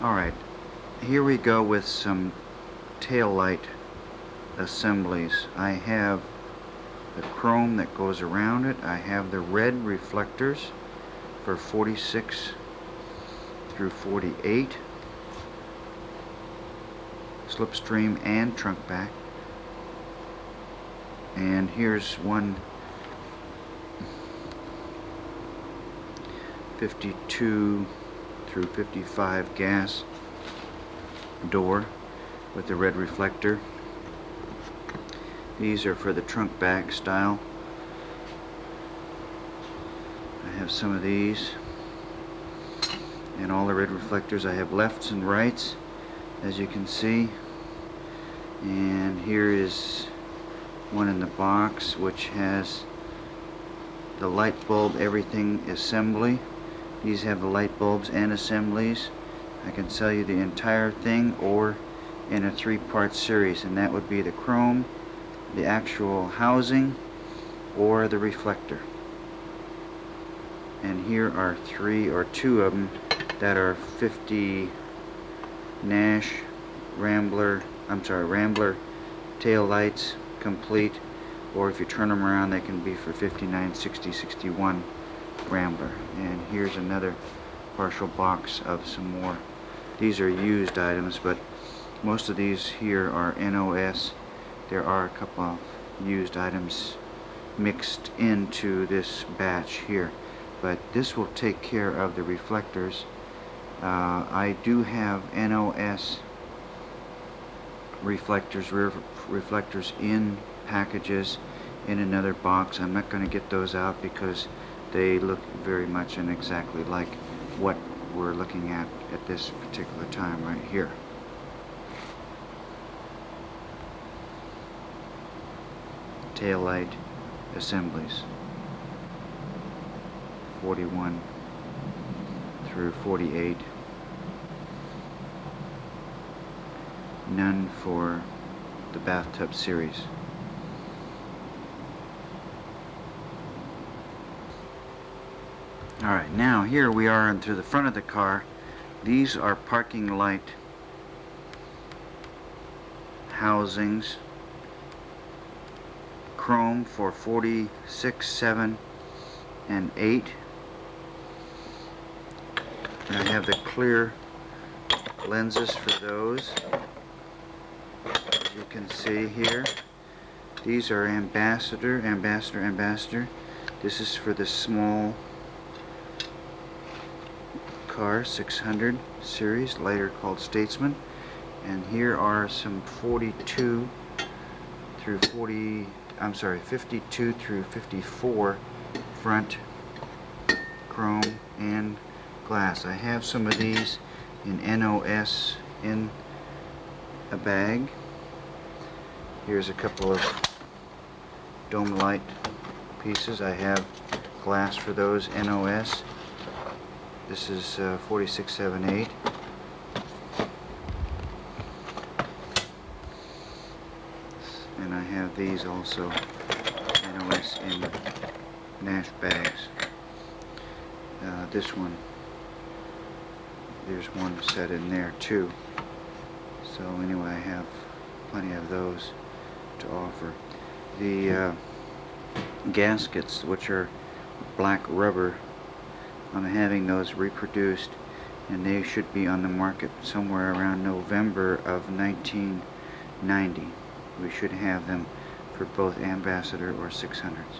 Alright, here we go with some tail light assemblies. I have the chrome that goes around it. I have the red reflectors for 46 through 48, slipstream and trunk back. And here's one 52 through 55 gas door with the red reflector. These are for the trunk back style. I have some of these and all the red reflectors. I have lefts and rights, as you can see, and here is one in the box which has the light bulb everything assembly. These have the light bulbs and assemblies. I can sell you the entire thing or in a 3-part series, and that would be the chrome, the actual housing, or the reflector. And here are 3 or 2 of them that are 50 Nash Rambler tail lights complete, or if you turn them around they can be for 59, 60, 61 Rambler. And here's another partial box of some more. These are used items, but most of these here are NOS. There are a couple of used items mixed into this batch here, but this will take care of the reflectors. I do have NOS reflectors, rear reflectors in packages in another box. I'm not going to get those out because they look very much and exactly like what we're looking at this particular time right here. Tail light assemblies, 41 through 48. None for the bathtub series. Alright, now here we are into the front of the car. These are parking light housings, chrome for 46, 7, and 8. And I have the clear lenses for those, as you can see here. These are ambassador. This is for the small car 600 series, later called Statesman. And here are some 52 through 52 through 54 front chrome and glass. I have some of these in NOS in a bag. Here's a couple of dome light pieces. I have glass for those NOS. This is 46, 7, 8. And I have these also NOS in Nash bags. This one, there's one set in there too. So anyway, I have plenty of those to offer. The gaskets, which are black rubber, I'm having those reproduced, and they should be on the market somewhere around November of 1990. We should have them for both Ambassador or 600s.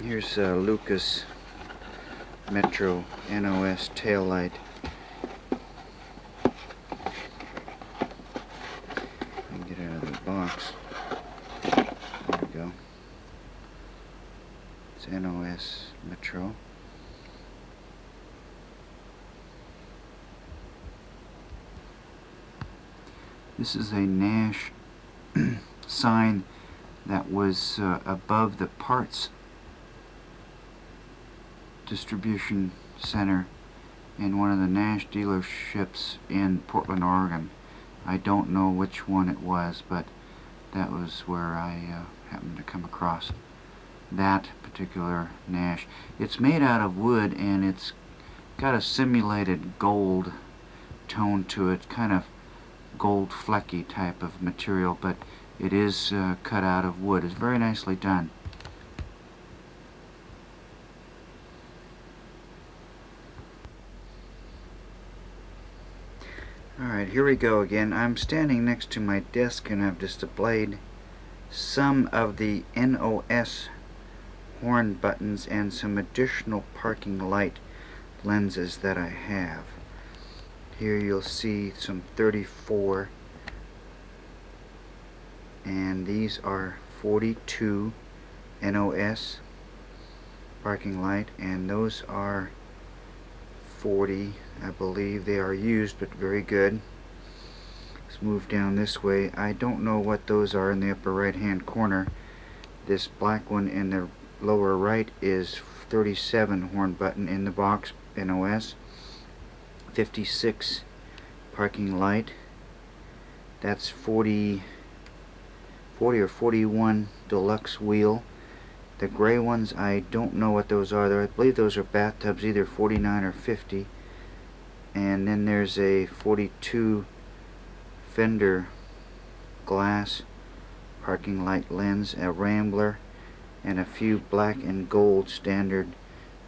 Here's Lucas Metro NOS tail light. Get out of the box. There we go. It's NOS Metro. This is a Nash sign that was above the parts distribution center in one of the Nash dealerships in Portland, Oregon. I don't know which one it was, but that was where I happened to come across that particular Nash. It's made out of wood and it's got a simulated gold tone to it, kind of gold flecky type of material, but it is cut out of wood. It's very nicely done. Alright, here we go again. I'm standing next to my desk and I've displayed some of the NOS horn buttons and some additional parking light lenses that I have. Here you'll see some 34, and these are 42 NOS parking light, and those are 40. I believe they are used, but very good. Let's move down this way. I don't know what those are in the upper right hand corner. This black one in the lower right is 37 horn button in the box NOS. 56 parking light. That's 40 or 41 deluxe wheel. The gray ones, I don't know what those are. I believe those are bathtubs, either 49 or 50. And then there's a 42 fender glass parking light lens, a Rambler, and a few black and gold standard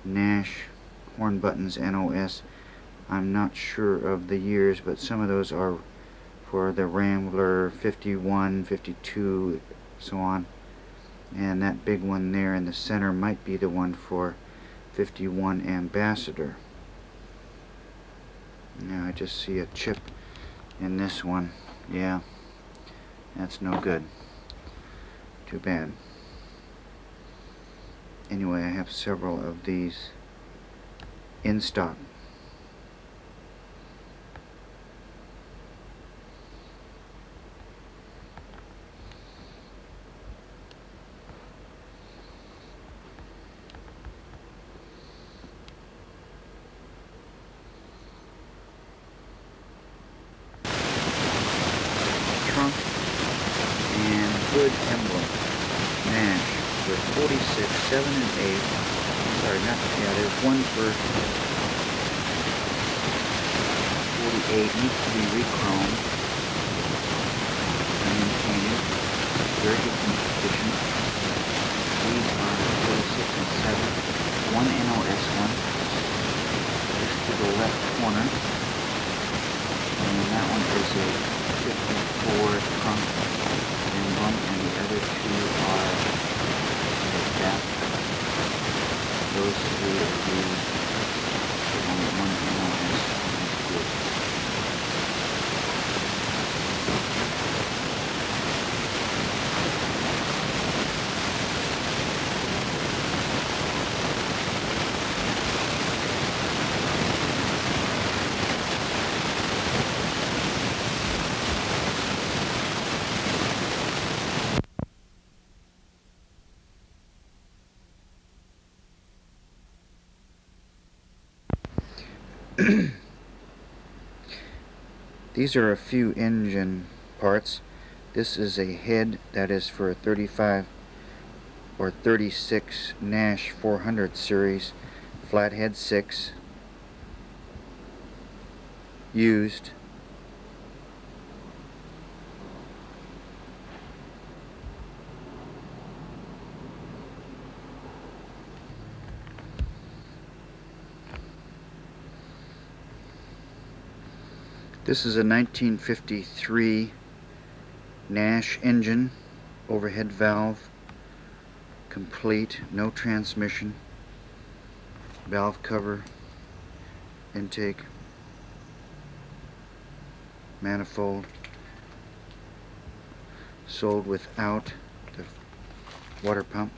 Nash horn buttons NOS. I'm not sure of the years, but some of those are for the Rambler 51, 52, so on. And that big one there in the center might be the one for 51 Ambassador. Now I just see a chip in this one. Yeah, that's no good. Too bad. Anyway, I have several of these in stock. Trunk and hood emblem. Nash with 46, 7, and 8. Sorry, not, yeah, there's one for 48. Needs to be re-chromed and painted. Very good condition. These are 46 and 7. One NOS one. Just to the left corner. And that one is a 54 trunk emblem, and the other two are that. Those three are used. Only one NOS is good. These are a few engine parts. This is a head that is for a 35 or 36 Nash 400 series flathead 6 used. This is a 1953 Nash engine, overhead valve, complete, no transmission, valve cover, intake, manifold, sold without the water pump.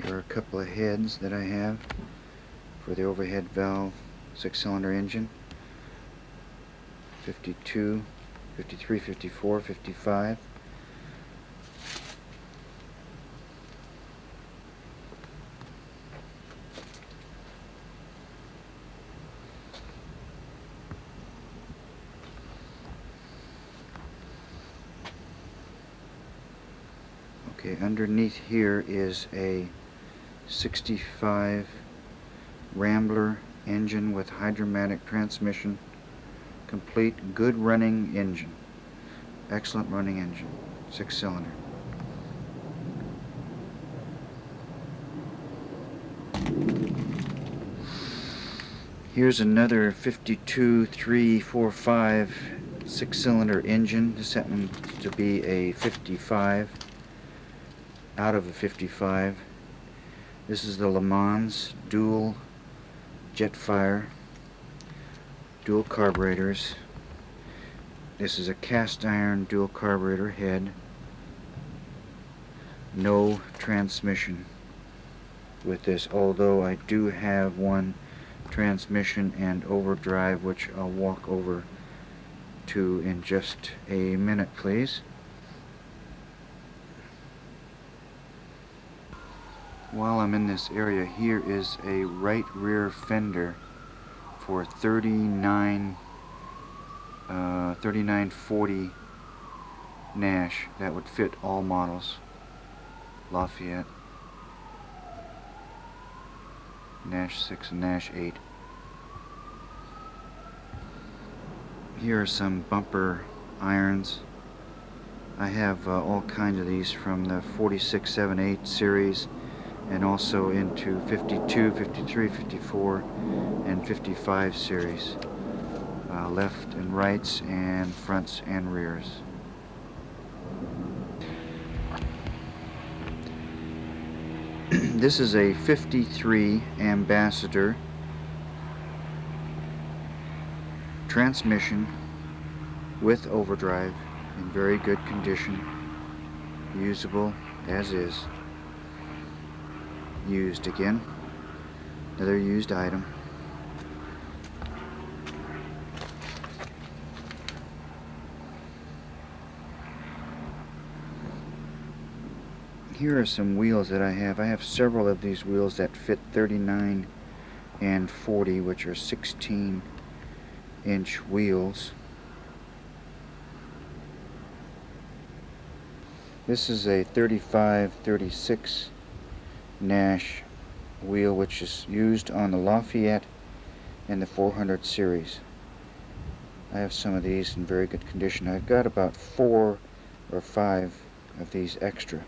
Here are a couple of heads that I have for the overhead valve 6-cylinder engine. 52, 53, 54, 55. Okay, underneath here is a 65 Rambler engine with hydromatic transmission. Complete, good running engine. Excellent running engine. 6-cylinder. Here's another 52 345 6-cylinder engine. This happens to be a 55 out of a 55. This is the Le Mans dual Jetfire, dual carburetors. This is a cast iron dual carburetor head. No transmission with this, although I do have one transmission and overdrive, which I'll walk over to in just a minute, please. While I'm in this area, here is a right rear fender for 3940 Nash. That would fit all models. Lafayette, Nash 6 and Nash 8. Here are some bumper irons. I have all kinds of these from the 46, 7, 8 series, and also into 52, 53, 54, and 55 series. Left and rights and fronts and rears. This is a 53 Ambassador transmission with overdrive in very good condition, usable as is. Used again, another used item. Here are some wheels that I have. I have several of these wheels that fit 39 and 40, which are 16-inch wheels. This is a 35-36 Nash wheel, which is used on the Lafayette and the 400 series. I have some of these in very good condition. I've got about 4 or 5 of these extra.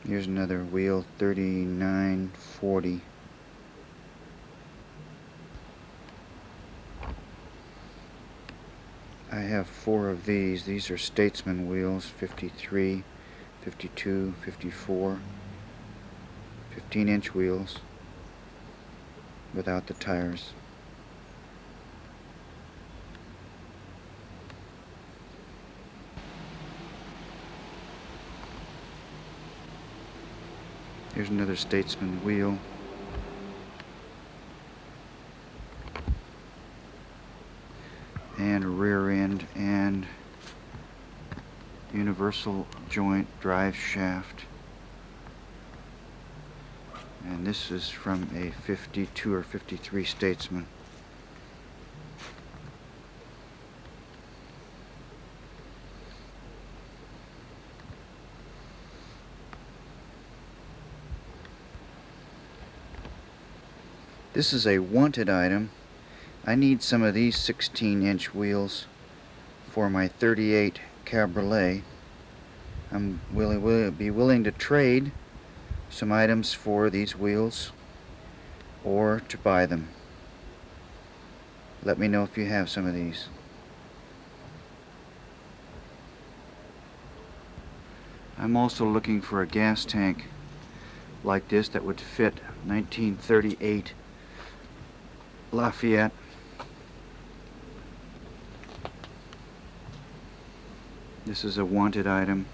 Here's another wheel, 3940. I have 4 of these. These are Statesman wheels, 53, 52, 54, 15-inch wheels without the tires. Here's another Statesman wheel. And a rear end and universal joint drive shaft. And this is from a 52 or 53 Statesman. This is a wanted item. I need some of these 16-inch wheels for my 38 Cabriolet. I'm be willing to trade some items for these wheels or to buy them. Let me know if you have some of these. I'm also looking for a gas tank like this that would fit 1938 Lafayette. This is a wanted item.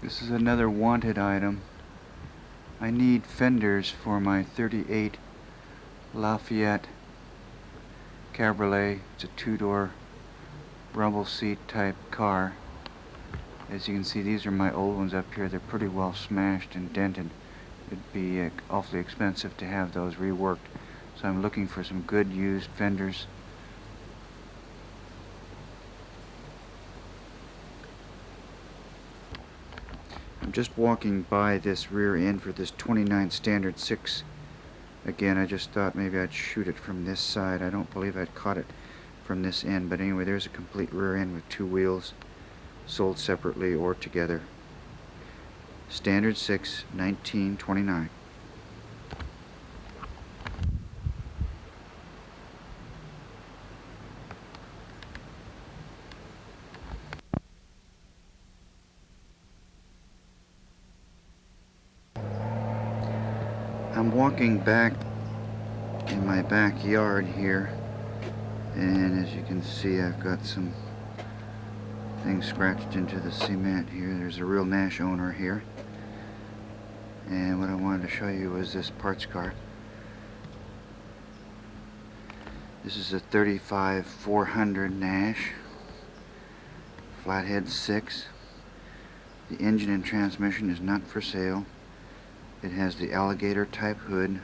This is another wanted item. I need fenders for my 38 Lafayette Cabriolet. It's a two-door rumble seat type car. As you can see, these are my old ones up here. They're pretty well smashed and dented. It'd be awfully expensive to have those reworked. So I'm looking for some good used fenders. I'm just walking by this rear end for this 29 Standard 6. Again, I just thought maybe I'd shoot it from this side. I don't believe I'd caught it from this end, but anyway, there's a complete rear end with two wheels, sold separately or together. Standard 6, 1929. I'm walking back in my backyard here, and as you can see, I've got some things scratched into the cement here. There's a real Nash owner here, and what I wanted to show you was this parts car. This is a 35 400 Nash flathead 6. The engine and transmission is not for sale. It has the alligator type hood,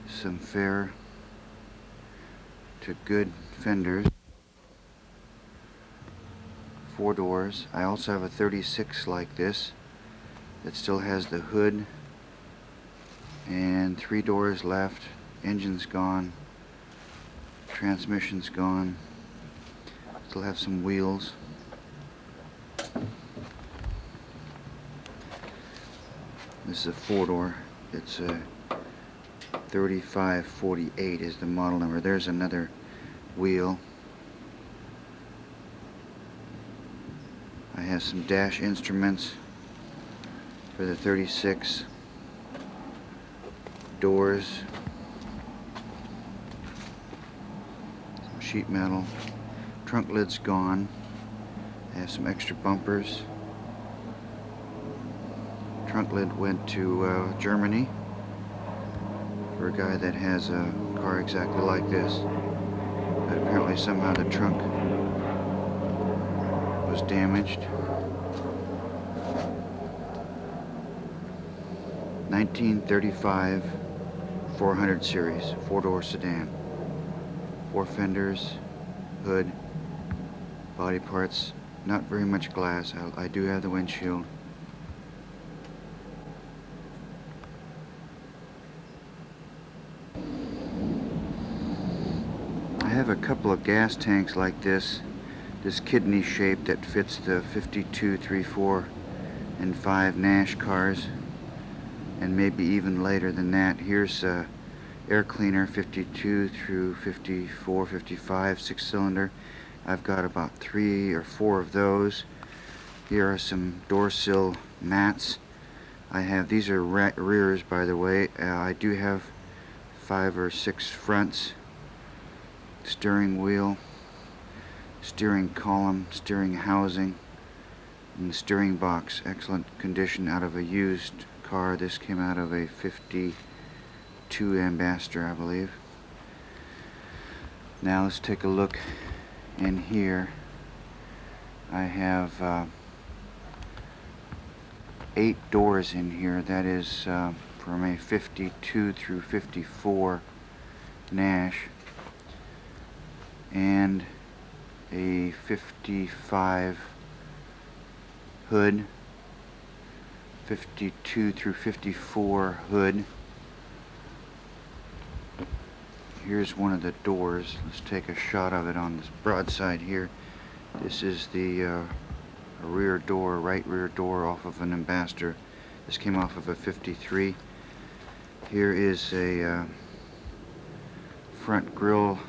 some fair to good fenders, 4 doors. I also have a 36 like this that still has the hood and 3 doors left. Engine's gone, transmission's gone, still have some wheels. This is a 4-door. It's a 3548 is the model number. There's another wheel. I have some dash instruments for the 36. Doors. Some sheet metal. Trunk lid's gone. I have some extra bumpers. Trunk lid went to Germany for a guy that has a car exactly like this, but apparently somehow the trunk was damaged. 1935 400 series, 4-door sedan, 4 fenders, hood, body parts, not very much glass. I do have the windshield. I have a couple of gas tanks like this kidney shape that fits the 52, 3, 4, and 5 Nash cars, and maybe even later than that. Here's air cleaner 52 through 54, 55, 6-cylinder. I've got about 3 or 4 of those. Here are some door sill mats. I have, these are rears, by the way. I do have 5 or 6 fronts. Steering wheel, steering column, steering housing, and the steering box. Excellent condition out of a used car. This came out of a 52 Ambassador, I believe. Now let's take a look in here. I have 8 doors in here. That is from a 52 through 54 Nash and a 55 hood, 52 through 54 hood. Here's one of the doors. Let's take a shot of it on this broadside here. This is the rear door, right rear door off of an Ambassador. This came off of a 53. Here is a front grille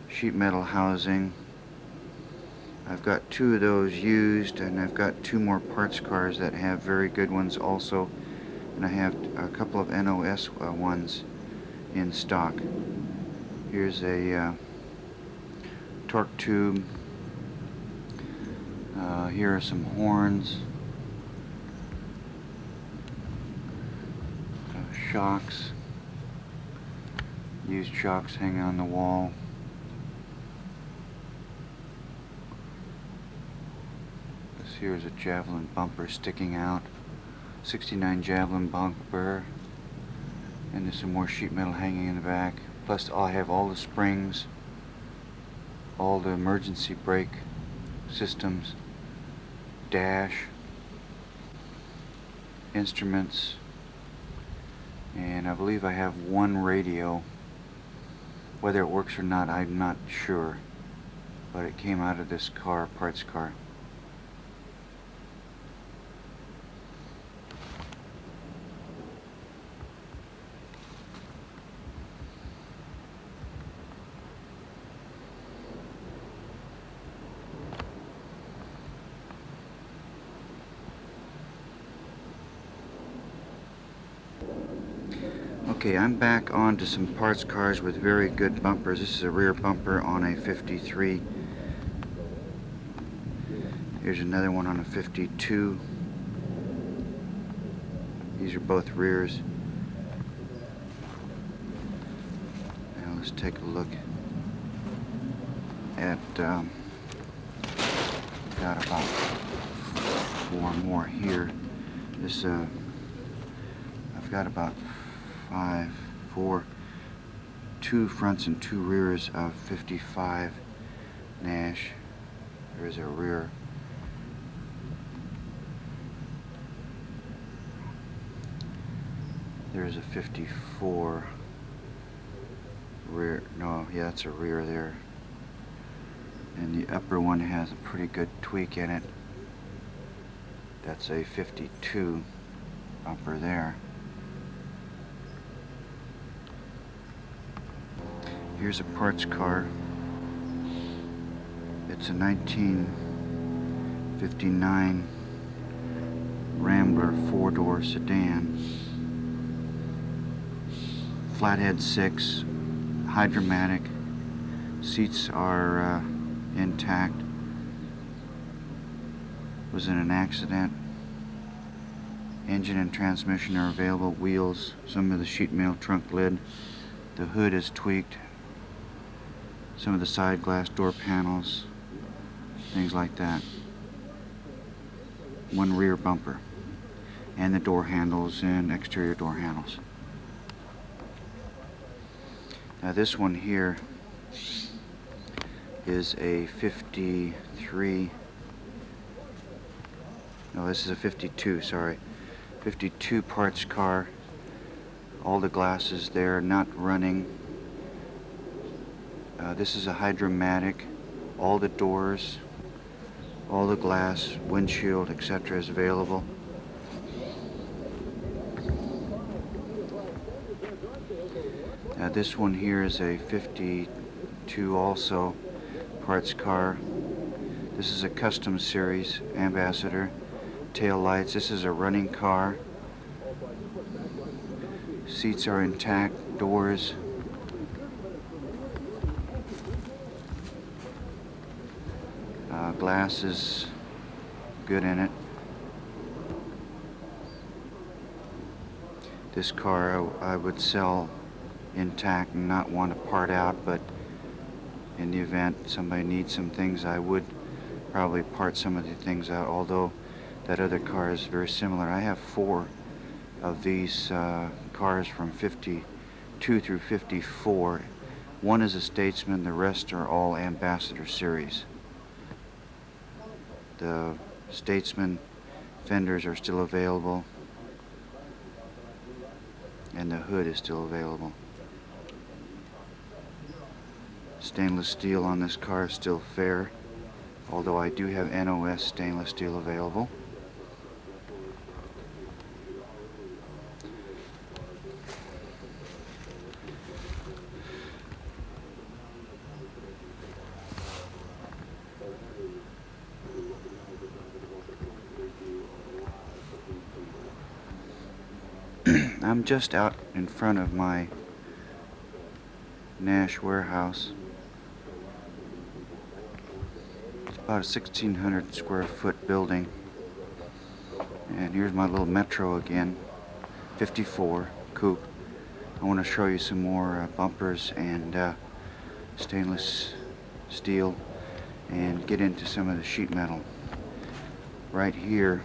sheet metal housing. I've got 2 of those used, and I've got 2 more parts cars that have very good ones also, and I have a couple of NOS ones in stock. Here's a torque tube. Here are some horns, shocks, used shocks hanging on the wall. This here is a Javelin bumper sticking out, 69 Javelin bumper, and there's some more sheet metal hanging in the back. Plus I have all the springs, all the emergency brake systems, dash, instruments, and I believe I have 1 radio. Whether it works or not, I'm not sure, but it came out of this car, parts car. Okay, I'm back onto some parts cars with very good bumpers. This is a rear bumper on a 53. Here's another one on a 52. These are both rears. Now let's take a look at, got about 4 more here. This, I've got about 2 fronts and 2 rears of 55 Nash. There's a rear. There's a 54 rear. No, yeah, that's a rear there. And the upper one has a pretty good tweak in it. That's a 52 bumper there. Here's a parts car. It's a 1959 Rambler 4-door sedan. Flathead 6, hydromatic. Seats are intact. Was in an accident. Engine and transmission are available. Wheels, some of the sheet metal trunk lid. The hood is tweaked. Some of the side glass door panels, things like that. 1 rear bumper, and the door handles and exterior door handles. Now this one here is a 53. No, this is a 52, sorry. 52 parts car. All the glasses there, not running. This is a hydromatic. All the doors, all the glass, windshield, etc. is available. This one here is a 52 also, parts car. This is a custom series Ambassador. Tail lights. This is a running car. Seats are intact. Doors. Glass is good in it. This car I would sell intact and not want to part out, but in the event somebody needs some things, I would probably part some of the things out, although that other car is very similar. I have 4 of these cars from 52 52 through 54. One is a Statesman, the rest are all Ambassador series. The Statesman fenders are still available, and the hood is still available. Stainless steel on this car is still fair, although I do have NOS stainless steel available. I'm just out in front of my Nash warehouse. It's about a 1,600 square foot building. And here's my little Metro again, 54 coupe. I want to show you some more bumpers and stainless steel and get into some of the sheet metal. Right here,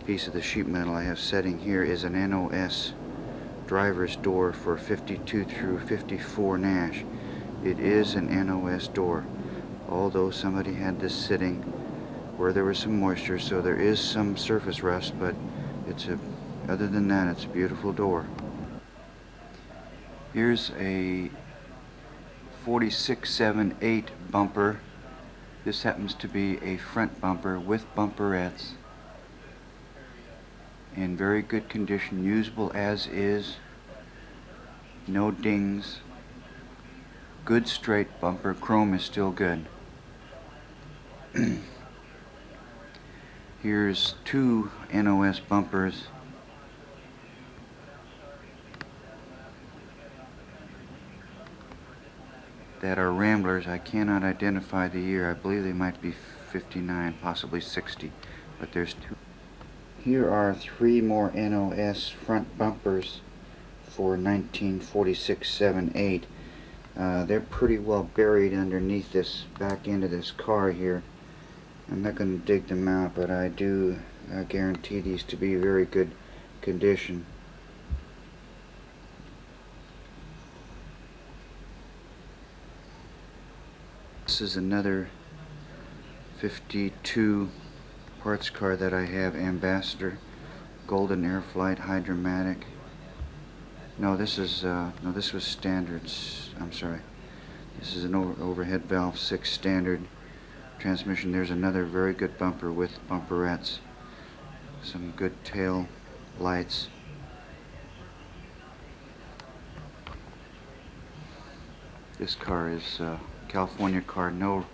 piece of the sheet metal I have setting here is an NOS driver's door for 52 through 54 Nash. It is an NOS door, although somebody had this sitting where there was some moisture, so there is some surface rust, but other than that, it's a beautiful door. Here's a 4678 bumper. This happens to be a front bumper with bumperettes, in very good condition, usable as is, no dings, good straight bumper, chrome is still good. Here's two NOS bumpers. That are Ramblers. I cannot identify the year. I believe they might be 59, possibly 60, but there's two. Here are three more NOS front bumpers for 1946-7-8. They're pretty well buried underneath this back end of this car here. I'm not going to dig them out, but I do guarantee these to be very good condition. This is another 52 parts car that I have, Ambassador, Golden Air Flight, Hydromatic. No, this was standards. I'm sorry. This is an overhead valve 6 standard transmission. There's another very good bumper with bumperettes. Some good tail lights. This car is California car, no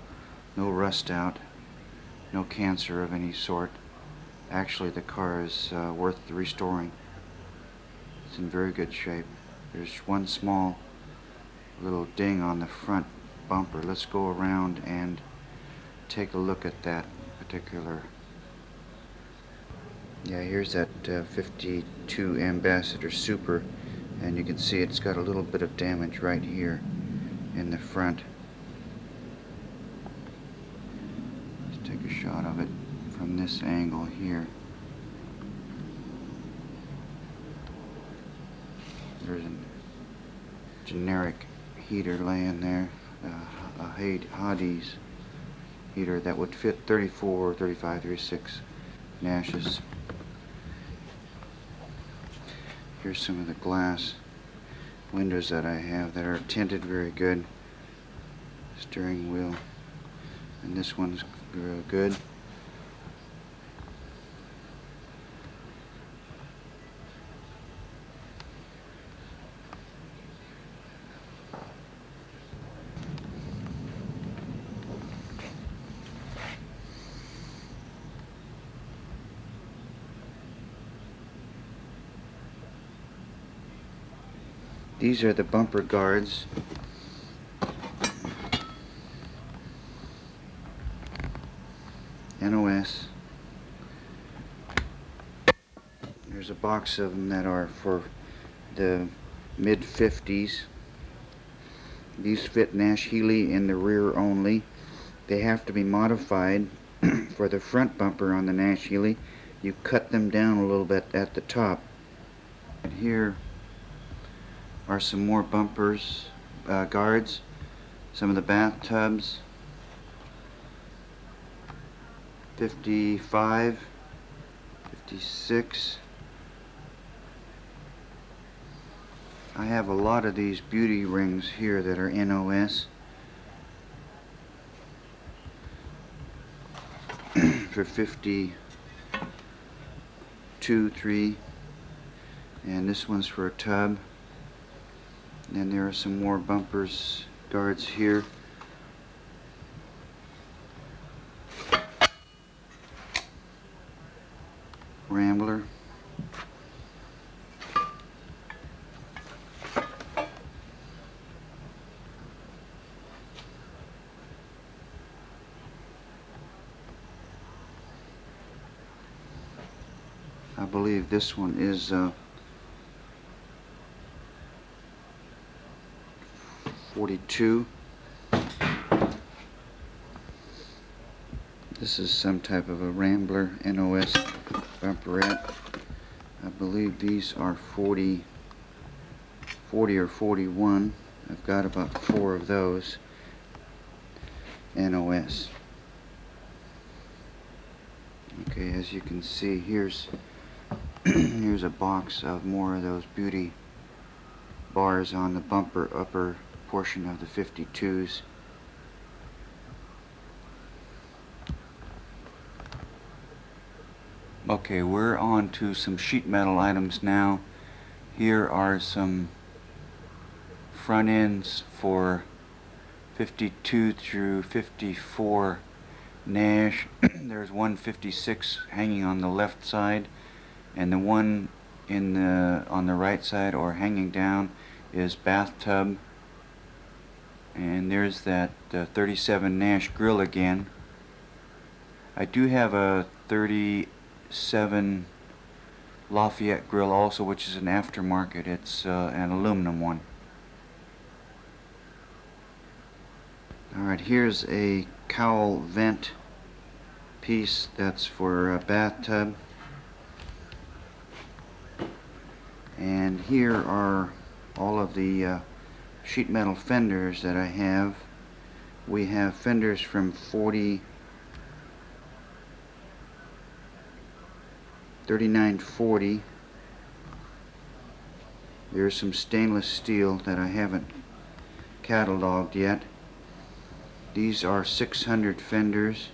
rust out, no cancer of any sort. Actually, the car is worth restoring. It's in very good shape. There's one small little ding on the front bumper. Let's go around and take a look at that particular. Yeah, here's that 52 Ambassador Super, and you can see it's got a little bit of damage right here in the front. Let's take a shot of it from this angle here. There's a generic heater laying there, a Hades heater that would fit 34, 35, 36 Nashes. Here's some of the glass windows that I have that are tinted very good. Steering wheel, and this one's real good. These are the bumper guards. NOS. There's a box of them that are for the mid-50s. These fit Nash Healy in the rear only. They have to be modified for the front bumper on the Nash Healy. You cut them down a little bit at the top. And here are some more bumpers, guards, some of the bathtubs. 55, 56. I have a lot of these beauty rings here that are NOS. For 52, 3, and this one's for a tub. And there are some more bumpers, guards here. Rambler. I believe this one is 42. This is some type of a Rambler NOS bumperette. I believe these are 40 or 41. I've got about 4 of those NOS. Okay, as you can see, here's here's a box of more of those beauty bars on the bumper upper portion of the 52s. Okay, we're on to some sheet metal items now. Here are some front ends for 52 through 54 Nash. There's 156 hanging on the left side, and the one on the right side or hanging down is bathtub. And there's that 37 Nash grill again. I do have a 37 Lafayette grill also, which is an aftermarket. It's an aluminum one. Alright, here's a cowl vent piece that's for a bathtub. And here are all of the sheet metal fenders that I have. We have fenders from 3940. There's some stainless steel that I haven't cataloged yet. These are 600 fenders,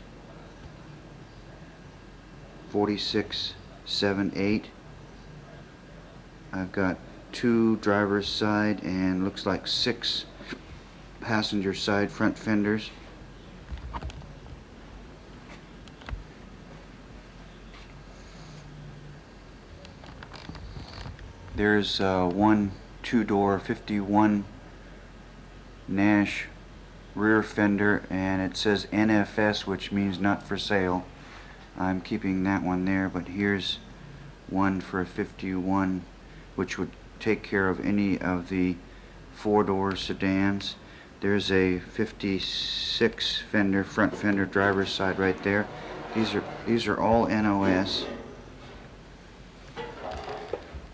4678. I've got 2 driver's side and looks like 6 passenger side front fenders. There's one 2-door 51 Nash rear fender, and it says NFS, which means not for sale. I'm keeping that one there, but here's one for a 51, which would take care of any of the 4-door sedans. There's a 56 fender, front fender, driver's side right there. These are all NOS,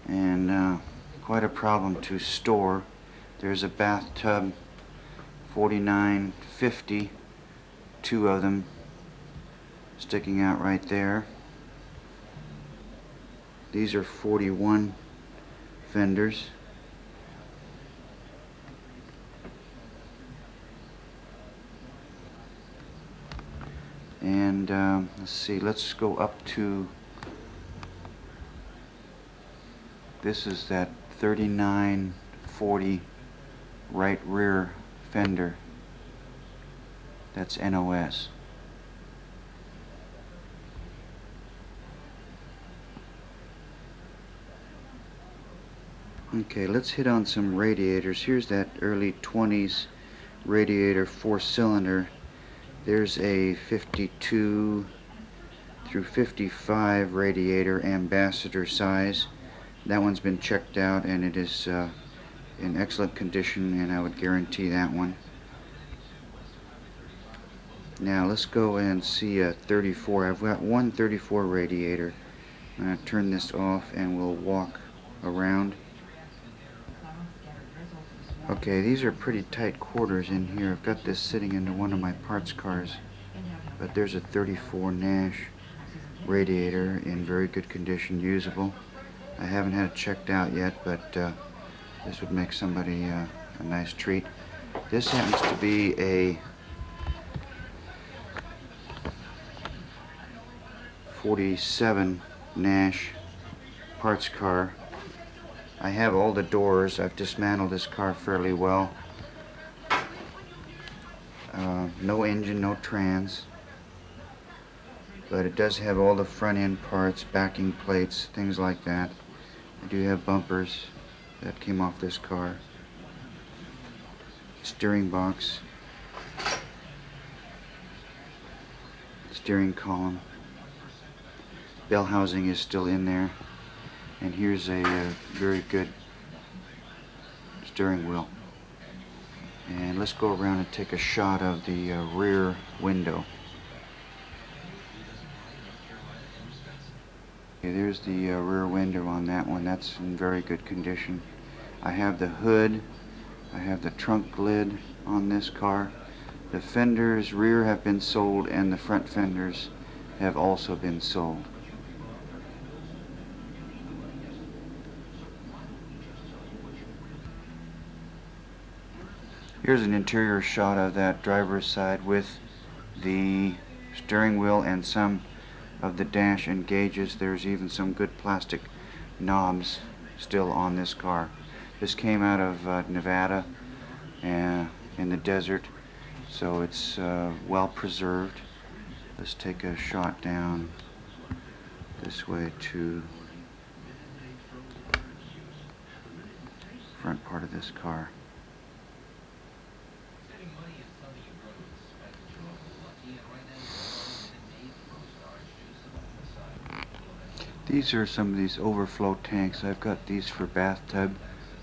and quite a problem to store. There's a bathtub 4950, 2 of them sticking out right there. These are 41 fenders. And let's see, let's go up to, this is that 3940 right rear fender. That's NOS. Okay, let's hit on some radiators. Here's that early 20s radiator 4-cylinder. There's a 52 through 55 radiator, ambassador size. That one's been checked out and it is in excellent condition, and I would guarantee that one. Now let's go and see a 34. I've got one 34 radiator. I'm going to turn this off and we'll walk around. Okay, these are pretty tight quarters in here. I've got this sitting into one of my parts cars, but there's a 34 Nash radiator in very good condition, usable. I haven't had it checked out yet, but this would make somebody a nice treat. This happens to be a 47 Nash parts car. I have all the doors. I've dismantled this car fairly well. No engine, no trans, but it does have all the front end parts, backing plates, things like that. I do have bumpers that came off this car, steering box, steering column, bell housing is still in there, and here's a very good steering wheel. And let's go around and take a shot of the rear window. Okay, there's the rear window on that one. That's in very good condition. I have the hood, I have the trunk lid on this car. The fenders rear have been sold, and the front fenders have also been sold. Here's an interior shot of that driver's side with the steering wheel and some of the dash and gauges. There's even some good plastic knobs still on this car. This came out of Nevada in the desert, so it's well preserved. Let's take a shot down this way to front part of this car. These are some of these overflow tanks. I've got these for bathtub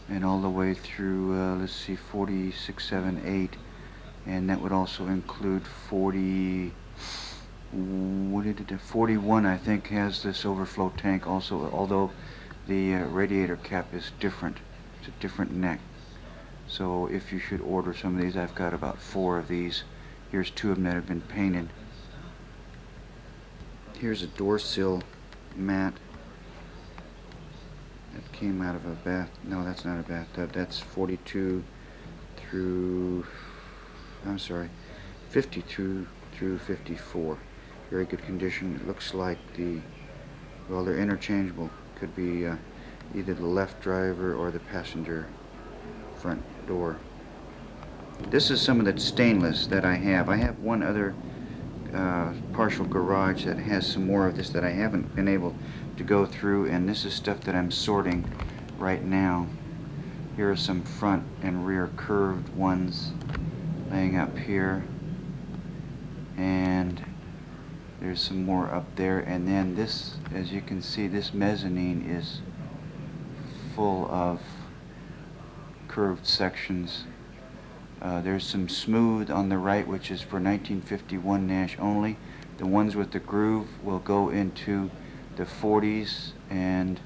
and all the way through, let's see, 46, 7, 8. And that would also include 41, I think, has this overflow tank also, although the radiator cap is different. It's a different neck. So if you should order some of these, I've got about 4 of these. Here's 2 of them that have been painted. Here's a door sill mat that came out of a bath. No, that's not a bathtub. That's 42 through, I'm sorry, 52 through 54. Very good condition. It looks like well, they're interchangeable. Could be either the left driver or the passenger front door. This is some of the stainless that I have. I have one other partial garage that has some more of this that I haven't been able to go through, and this is stuff that I'm sorting right now. Here are some front and rear curved ones laying up here, and there's some more up there, and then this, as you can see, this mezzanine is full of curved sections. There's some smooth on the right, which is for 1951 Nash only. The ones with the groove will go into the 40s and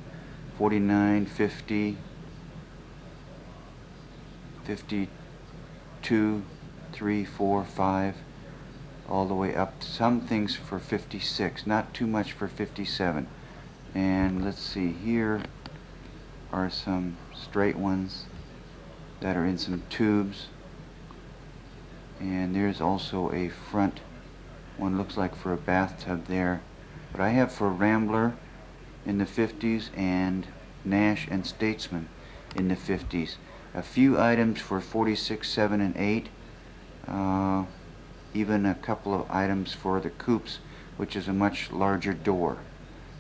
49, 50, 52, 3, 4, 5, all the way up. Some things for 56, not too much for 57. And let's see, here are some straight ones that are in some tubes. And there's also a front one, looks like for a bathtub there. But I have for Rambler in the 50s and Nash and Statesman in the 50s. A few items for 46, 7, and 8. Even a couple of items for the coupes, which is a much larger door.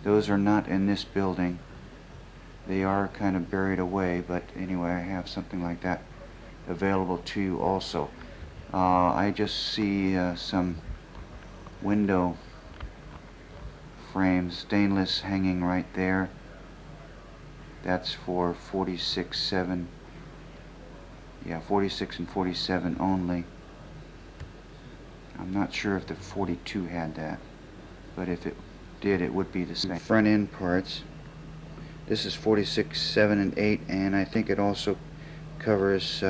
Those are not in this building. They are kind of buried away, but anyway, I have something like that available to you also. I just see some window frames, stainless, hanging right there. That's for 46, 7. Yeah, 46 and 47 only. I'm not sure if the 42 had that, but if it did, it would be the same. Front end parts. This is 46, 7, and 8, and I think it also covers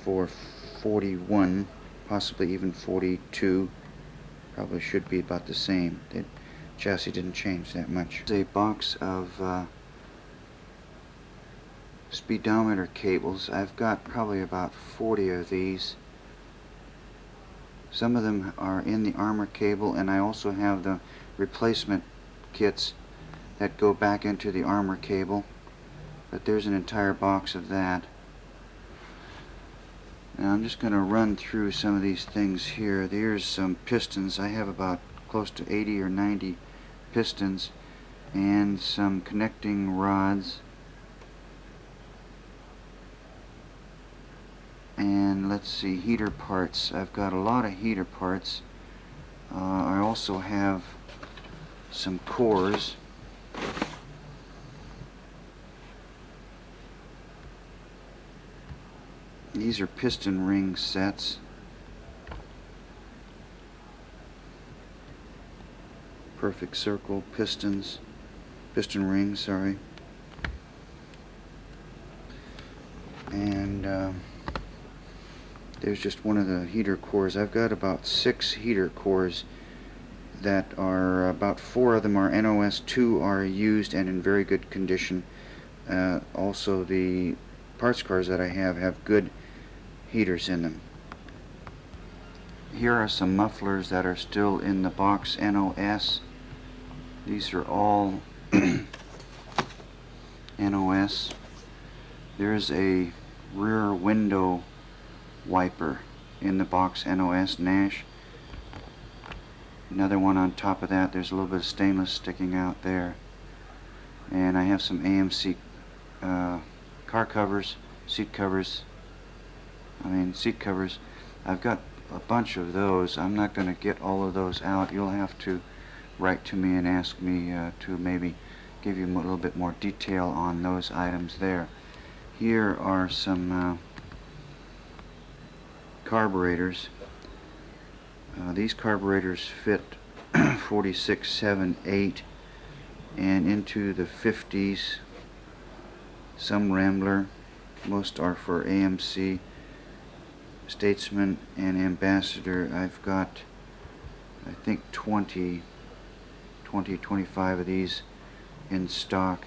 for 41, possibly even 42. Probably should be about the same. The chassis didn't change that much. A box of speedometer cables. I've got probably about 40 of these. Some of them are in the armor cable, and I also have the replacement kits that go back into the armor cable, but there's an entire box of that. Now I'm just going to run through some of these things here. There's some pistons. I have about close to 80 or 90 pistons and some connecting rods. And let's see, heater parts. I've got a lot of heater parts. I also have some cores. These are piston ring sets. Perfect circle pistons. Piston rings, sorry. And there's just one of the heater cores. I've got about 6 heater cores that are, about 4 of them are NOS, 2 are used and in very good condition. Also the parts cars that I have good heaters in them. Here are some mufflers that are still in the box NOS. These are all NOS. There's a rear window wiper in the box NOS Nash. Another one on top of that. There's a little bit of stainless sticking out there. And I have some AMC car covers, seat covers. Seat covers. I've got a bunch of those. I'm not going to get all of those out. You'll have to write to me and ask me to maybe give you a little bit more detail on those items there. Here are some carburetors. These carburetors fit 46, 7, 8 and into the 50s. Some Rambler. Most are for AMC, Statesman, and Ambassador. I've got, I think, 25 of these in stock.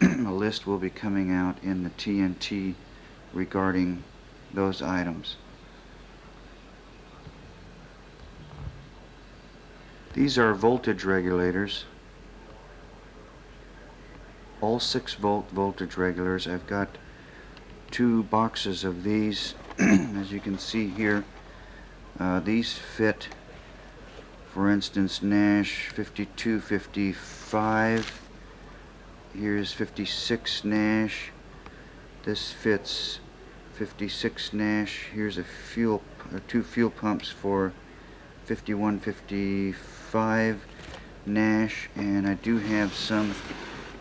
A list will be coming out in the TNT regarding those items. These are voltage regulators. All 6-volt voltage regulators. I've got 2 boxes of these. As you can see here, these fit, for instance, Nash 52, 55. Here's 56 Nash. This fits 56 Nash. Here's a fuel, 2 fuel pumps for 51, 55 Nash, and I do have some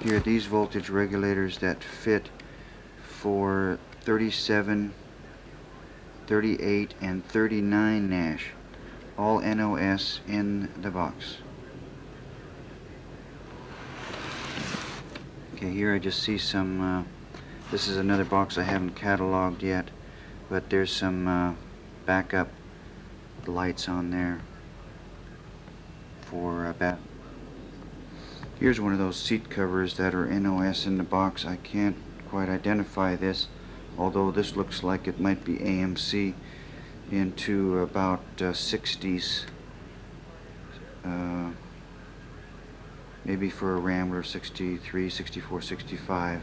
here, these voltage regulators that fit for 37, 38, and 39 Nash, all NOS in the box. Okay, here I just see some, this is another box I haven't cataloged yet, but there's some backup lights on there for that. Here's one of those seat covers that are NOS in the box. I can't quite identify this, although this looks like it might be AMC into about 60s, maybe for a Rambler 63, 64, 65.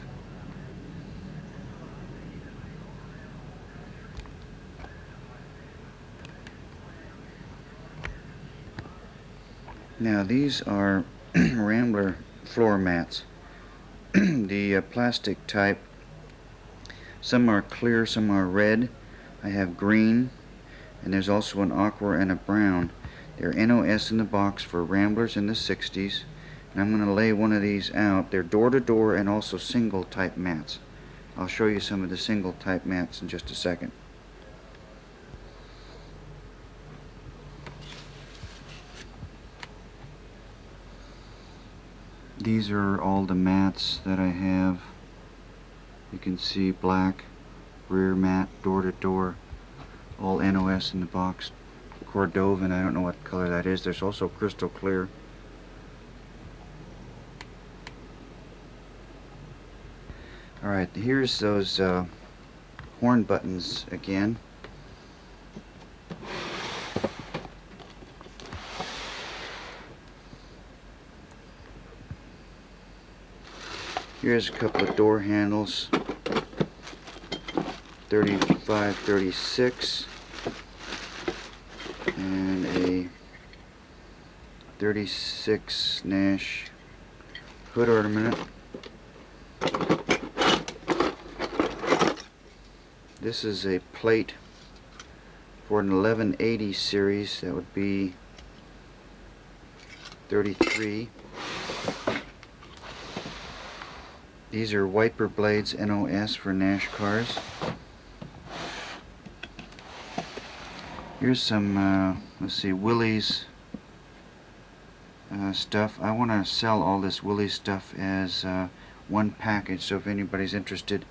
Now these are Rambler floor mats. The plastic type. Some are clear, some are red. I have green, and there's also an aqua and a brown. They're NOS in the box for Ramblers in the 60s. And I'm going to lay one of these out. They're door-to-door and also single type mats. I'll show you some of the single type mats in just a second. These are all the mats that I have. You can see black, rear mat, door to door, all NOS in the box. Cordovan, I don't know what color that is. There's also crystal clear. Alright, here's those horn buttons again. Here's a couple of door handles, 35, 36, and a 36 Nash hood ornament. This is a plate for an 1180 series, that would be 33. These are wiper blades, NOS, for Nash cars. Here's some, let's see, Willys stuff. I want to sell all this Willys stuff as one package, so if anybody's interested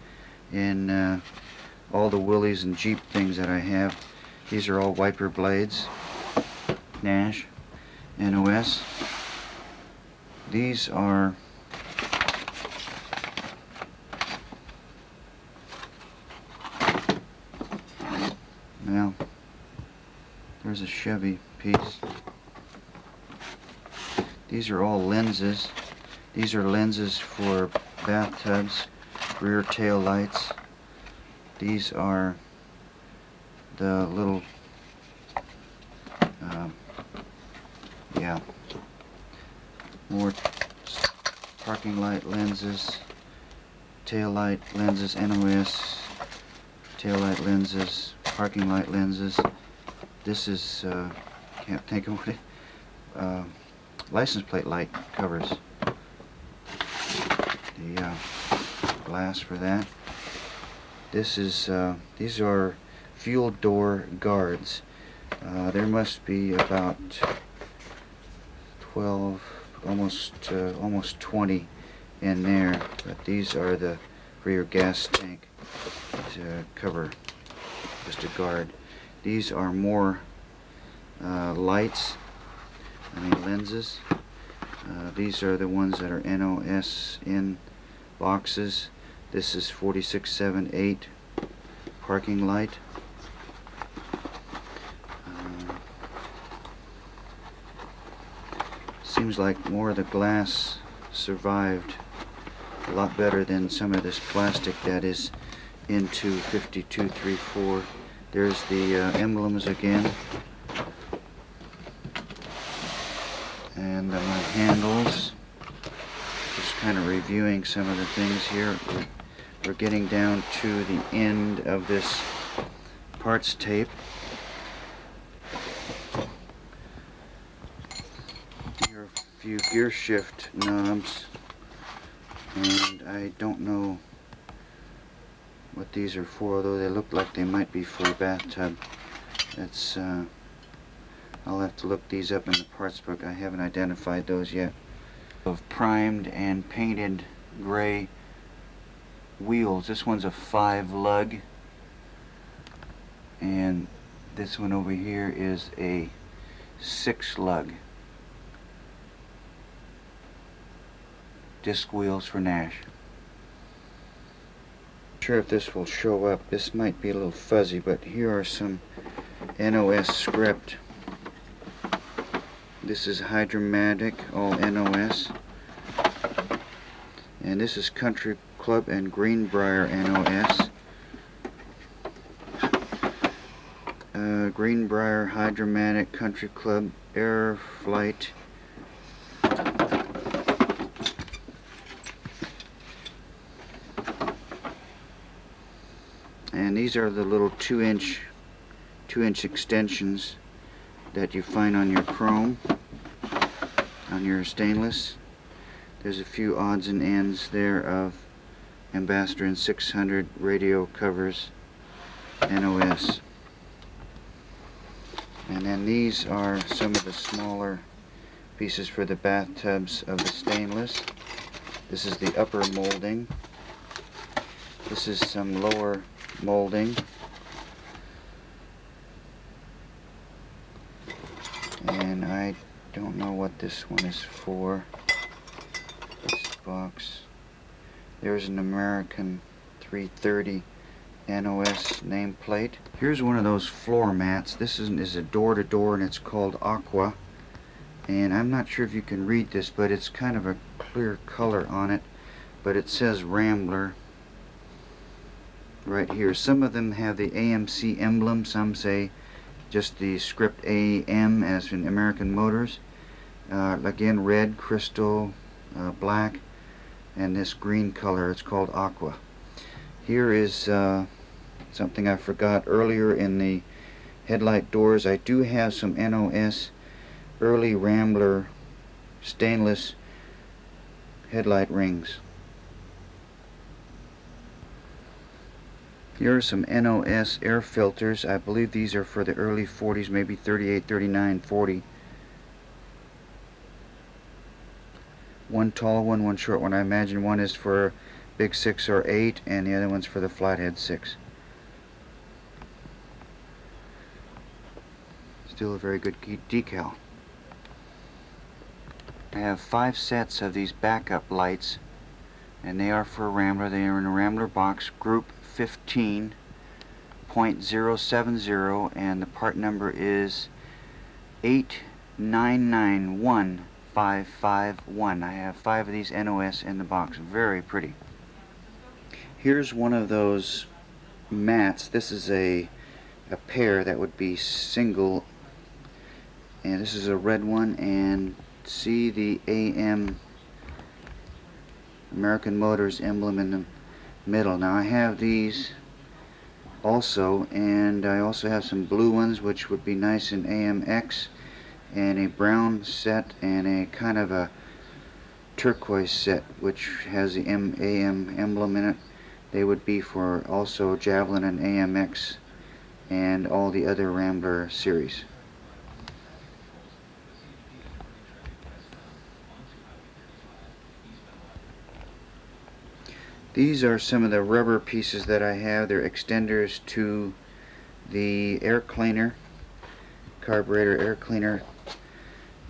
in all the Willys and Jeep things that I have, these are all wiper blades, Nash, NOS. These are well, there's a Chevy piece. These are all lenses. These are lenses for bathtubs, rear tail lights. These are the little, more parking light lenses, tail light lenses, NOS, tail light lenses, parking light lenses. This is, can't think of what it, license plate light covers. The glass for that. This is, these are fuel door guards. There must be about 12, almost 20 in there, but these are the for your gas tank to cover, just a guard. These are more lights, lenses. These are the ones that are NOS in boxes. This is 4678 parking light. Seems like more of the glass survived a lot better than some of this plastic that is into 5234. There's the emblems again, and my handles. Just kind of reviewing some of the things here. We're getting down to the end of this parts tape. Here are a few gear shift knobs, and I don't know what these are for, although they look like they might be for a bathtub. That's I'll have to look these up in the parts book. I haven't identified those yet. Of primed and painted gray wheels. This one's a 5 lug, and this one over here is a 6 lug. Disc wheels for Nash. Not sure if this will show up. This might be a little fuzzy, but here are some NOS script. This is Hydromatic, all NOS. And this is Country Club and Greenbrier NOS. Greenbrier, Hydromatic, Country Club, Air Flight. And these are the little 2-inch extensions that you find on your chrome, on your stainless. There's a few odds and ends there of Ambassador and 600 radio covers, NOS. And then these are some of the smaller pieces for the bathtubs of the stainless. This is the upper molding. This is some lower molding. And I don't know what this one is for. This box. There's an American 330 NOS nameplate. Here's one of those floor mats. This is a door-to-door and it's called Aqua. And I'm not sure if you can read this, but it's kind of a clear color on it. But it says Rambler right here. Some of them have the AMC emblem. Some say just the script AM as in American Motors. Again, red, crystal, black, and this green color. It's called Aqua. Here is something I forgot earlier in the headlight doors. I do have some NOS early Rambler stainless headlight rings. Here are some NOS air filters. I believe these are for the early 40s, maybe 38, 39, 40. One tall one, one short one. I imagine one is for big 6 or 8 and the other one's for the flathead 6. Still a very good decal. I have 5 sets of these backup lights, and they are for a Rambler. They are in a Rambler box, group 15.070, and the part number is 8991551. I have 5 of these NOS in the box. Very pretty. Here's one of those mats. This is a pair that would be single, and this is a red one, and see the AM American Motors emblem in the middle. Now I have these also, and I also have some blue ones which would be nice in AMX, and a brown set and a kind of a turquoise set which has the AM emblem in it. They would be for also Javelin and AMX and all the other Rambler series. These are some of the rubber pieces that I have. They're extenders to the air cleaner, carburetor air cleaner,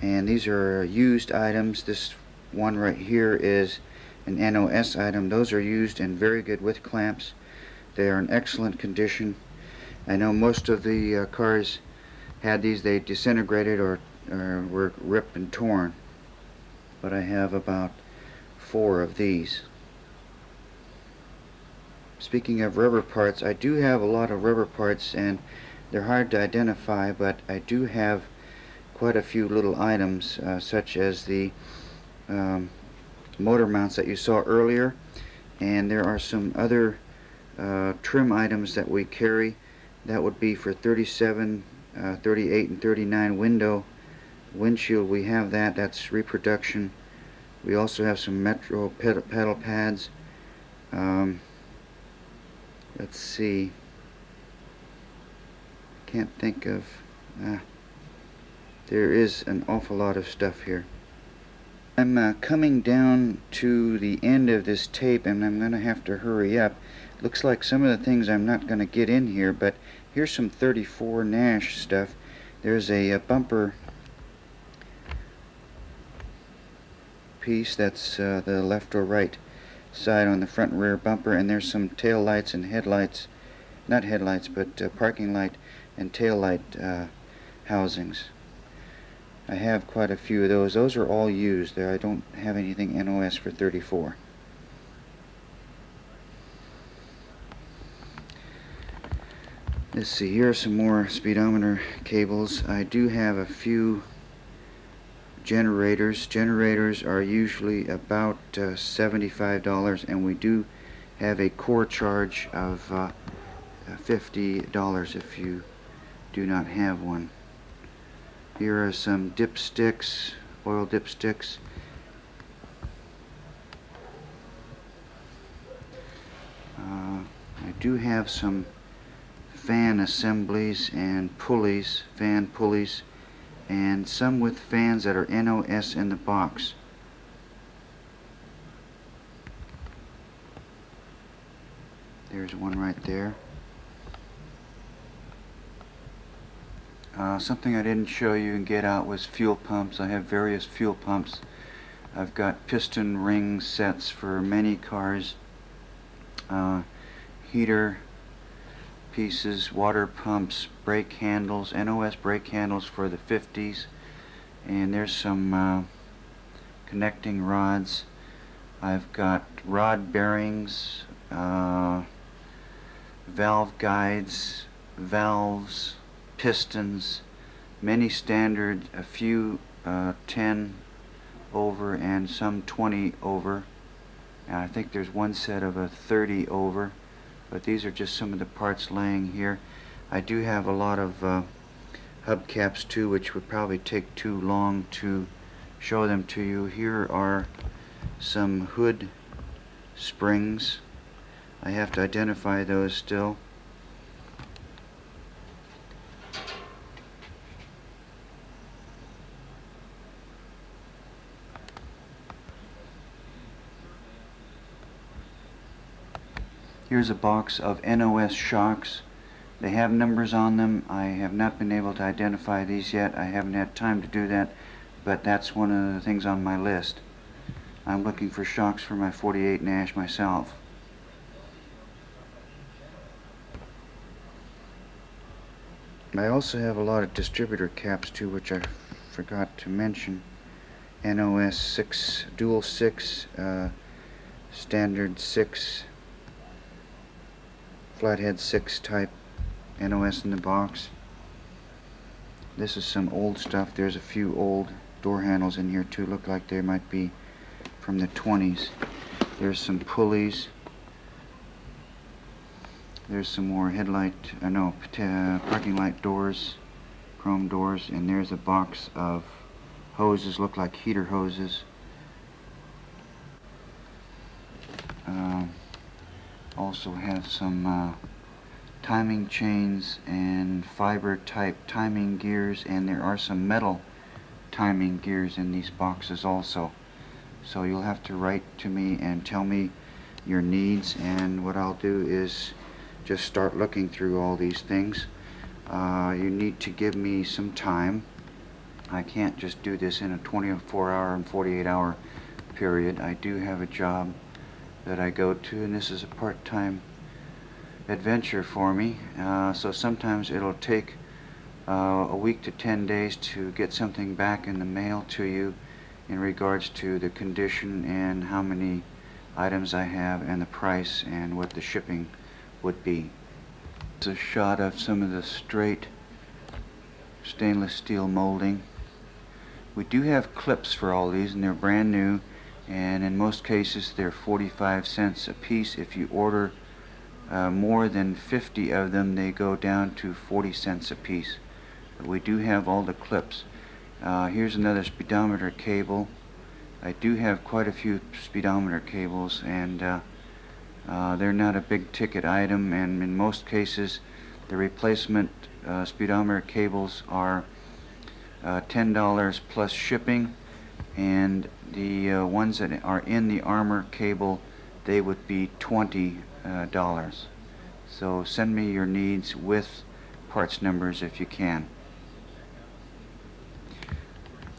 and these are used items. This one right here is an NOS item. Those are used and very good with clamps. They are in excellent condition. I know most of the cars had these. They disintegrated or were ripped and torn, but I have about 4 of these. Speaking of rubber parts, I do have a lot of rubber parts, and they're hard to identify, but I do have quite a few little items, such as the motor mounts that you saw earlier, and there are some other trim items that we carry. That would be for 37, 38, and 39 windshield. We have that. That's reproduction. We also have some Metro pedal pads. Let's see. Can't think of. There is an awful lot of stuff here. I'm coming down to the end of this tape, and I'm going to have to hurry up. Looks like some of the things I'm not going to get in here, but here's some 34 Nash stuff. There's a bumper piece that's the left or right side on the front and rear bumper, and there's some tail lights and headlights, not headlights, but parking light and tail light housings. I have quite a few of those. Those are all used. I don't have anything NOS for 34. Let's see, here are some more speedometer cables. I do have a few generators. Generators are usually about $75, and we do have a core charge of $50 if you do not have one. Here are some dipsticks, oil dipsticks. I do have some fan assemblies and pulleys, fan pulleys, and some with fans that are NOS in the box. There's one right there. Something I didn't show you and get out was fuel pumps. I have various fuel pumps. I've got piston ring sets for many cars, heater pieces, water pumps, brake handles, NOS brake handles for the 50s, and there's some connecting rods. I've got rod bearings, valve guides, valves, pistons, many standard, a few 10 over and some 20 over. And I think there's one set of a 30 over, but these are just some of the parts laying here. I do have a lot of hubcaps too, which would probably take too long to show them to you. Here are some hood springs. I have to identify those still. Here's a box of NOS shocks. They have numbers on them. I have not been able to identify these yet. I haven't had time to do that, but that's one of the things on my list. I'm looking for shocks for my 48 Nash myself. I also have a lot of distributor caps too, which I forgot to mention. NOS 6, dual 6, standard 6, flathead 6 type NOS in the box. This is some old stuff. There's a few old door handles in here too. Look like they might be from the 20s. There's some pulleys. There's some more headlight, parking light doors, chrome doors, and there's a box of hoses, look like heater hoses. Also have some timing chains and fiber type timing gears, and there are some metal timing gears in these boxes also. So you'll have to write to me and tell me your needs, and what I'll do is just start looking through all these things. You need to give me some time. I can't just do this in a 24-hour and 48-hour period. I do have a job that I go to, and this is a part-time adventure for me. So sometimes it'll take a week to 10 days to get something back in the mail to you in regards to the condition and how many items I have and the price and what the shipping would be. It's a shot of some of the straight stainless steel molding. We do have clips for all these, and they're brand new, and in most cases they're 45 cents a piece. If you order more than 50 of them, they go down to 40 cents a piece. But we do have all the clips. Here's another speedometer cable. I do have quite a few speedometer cables, and they're not a big ticket item, and in most cases the replacement speedometer cables are $10 plus shipping, and the ones that are in the armor cable, they would be $20. So send me your needs with parts numbers if you can.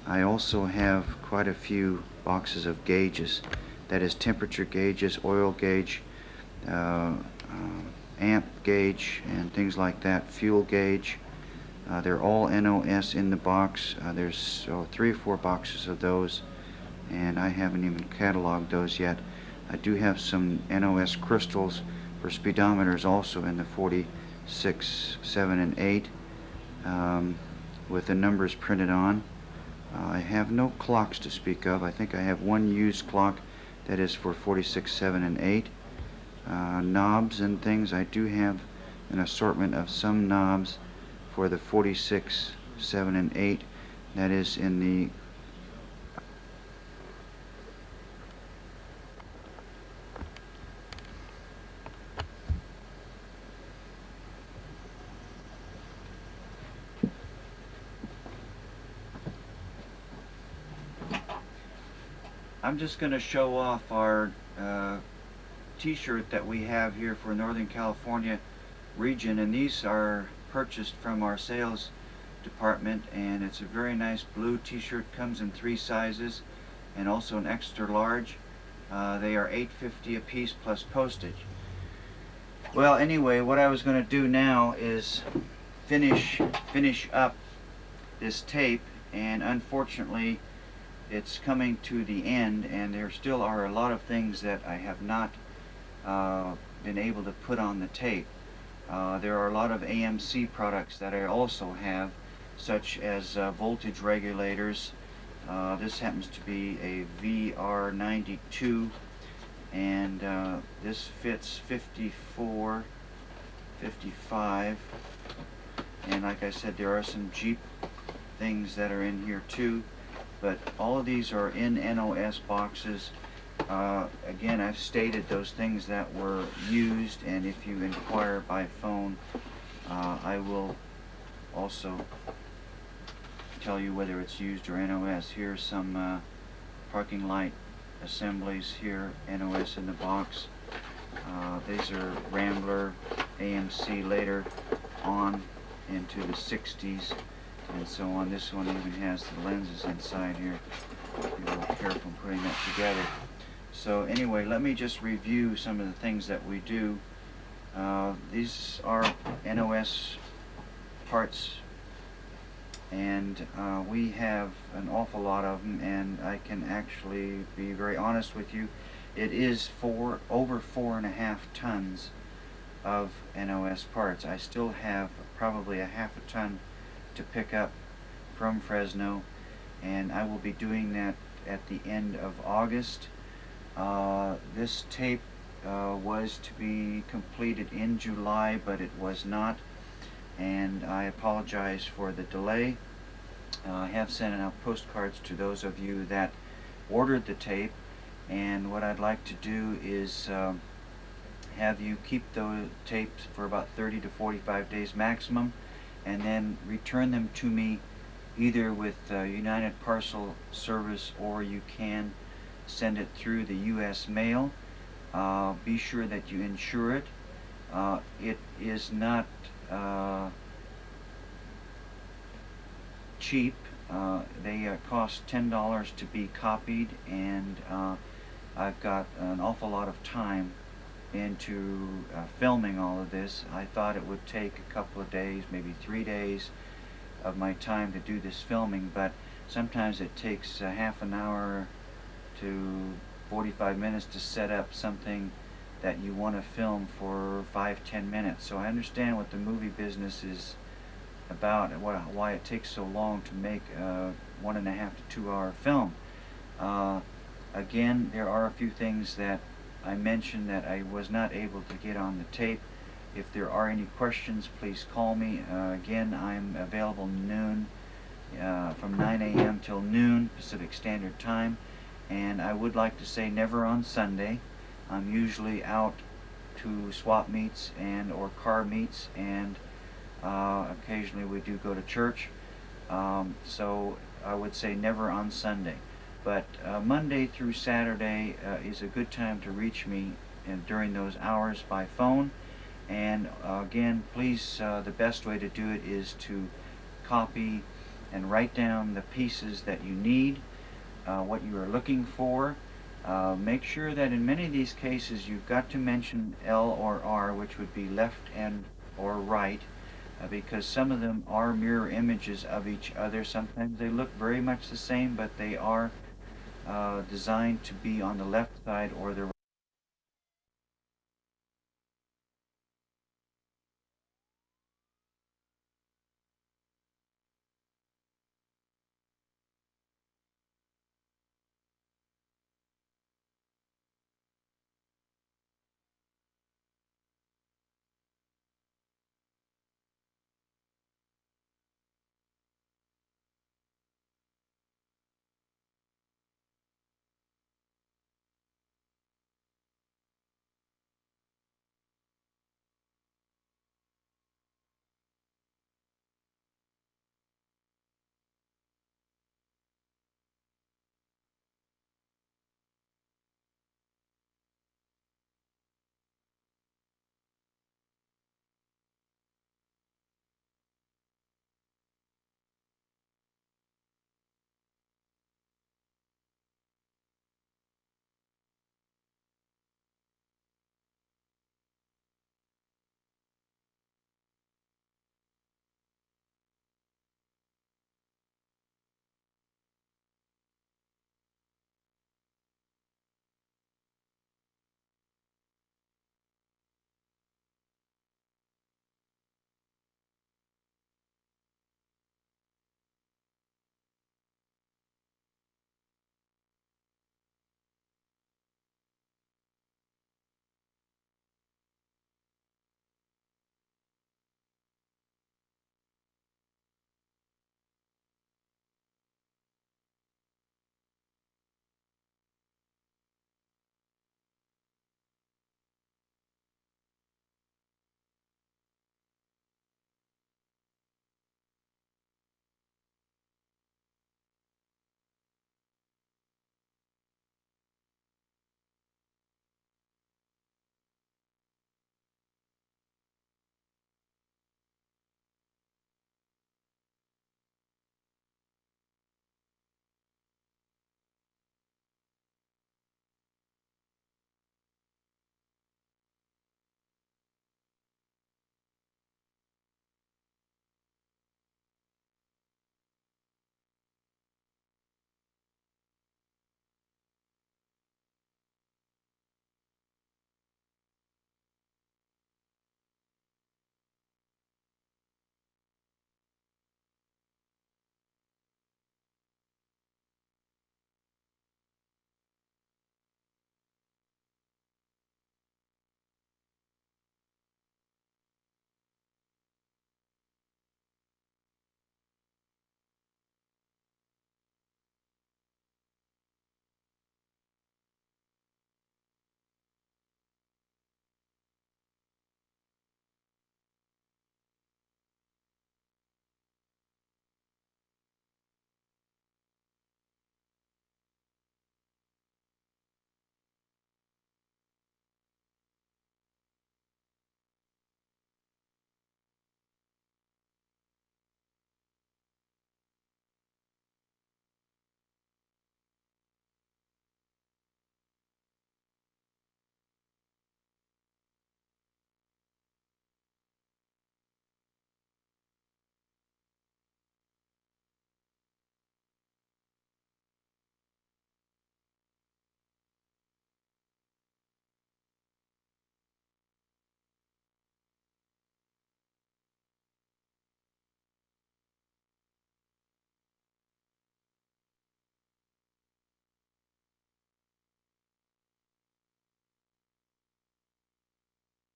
I also have quite a few boxes of gauges, that is temperature gauges, oil gauge, amp gauge, and things like that, fuel gauge. They're all NOS in the box. There's 3 or 4 boxes of those, and I haven't even cataloged those yet. I do have some NOS crystals for speedometers also in the 46, 7, and 8 with the numbers printed on. I have no clocks to speak of. I think I have one used clock that is for 46, 7, and 8. Knobs and things, I do have an assortment of some knobs for the 46, 7, and 8. That is in the I'm just going to show off our t-shirt that we have here for Northern California region, and these are purchased from our sales department, and it's a very nice blue t-shirt. Comes in 3 sizes and also an extra large. They are $8.50 a piece plus postage. Well, anyway, what I was going to do now is finish up this tape, and unfortunately it's coming to the end, and there still are a lot of things that I have not been able to put on the tape. There are a lot of AMC products that I also have, such as voltage regulators. This happens to be a VR92, and this fits 54, 55, and like I said, there are some Jeep things that are in here too, but all of these are in NOS boxes. Again, I've stated those things that were used, and if you inquire by phone, I will also tell you whether it's used or NOS. Here's some parking light assemblies here, NOS in the box. These are Rambler, AMC later on into the 60s and so on. This one even has the lenses inside here. Be a little careful in putting that together. So anyway, let me just review some of the things that we do. These are NOS parts, and we have an awful lot of them, and I can actually be very honest with you. It is over 4.5 tons of NOS parts. I still have probably a half a ton to pick up from Fresno, and I will be doing that at the end of August. This tape was to be completed in July, but it was not, and I apologize for the delay. I have sent out postcards to those of you that ordered the tape, and what I'd like to do is have you keep those tapes for about 30 to 45 days maximum, and then return them to me either with United Parcel Service, or you can send it through the U.S. mail. Be sure that you insure it. It is not cheap. They cost $10 to be copied, and I've got an awful lot of time into filming all of this. I thought it would take a couple of days, maybe 3 days of my time to do this filming, but sometimes it takes half an hour to 45 minutes to set up something that you want to film for 5-10 minutes. So I understand what the movie business is about and why it takes so long to make a 1.5 to 2 hour film. Again, there are a few things that I mentioned that I was not able to get on the tape. If there are any questions, please call me. Again, I'm available noon, from 9 a.m. till noon Pacific Standard Time. And I would like to say never on Sunday. I'm usually out to swap meets and or car meets, and occasionally we do go to church. So I would say never on Sunday. But Monday through Saturday is a good time to reach me during those hours by phone. And again, please, the best way to do it is to copy and write down the pieces that you need, what you are looking for. Make sure that in many of these cases you've got to mention L or R, which would be left and or right, because some of them are mirror images of each other. Sometimes they look very much the same, but they are designed to be on the left side or the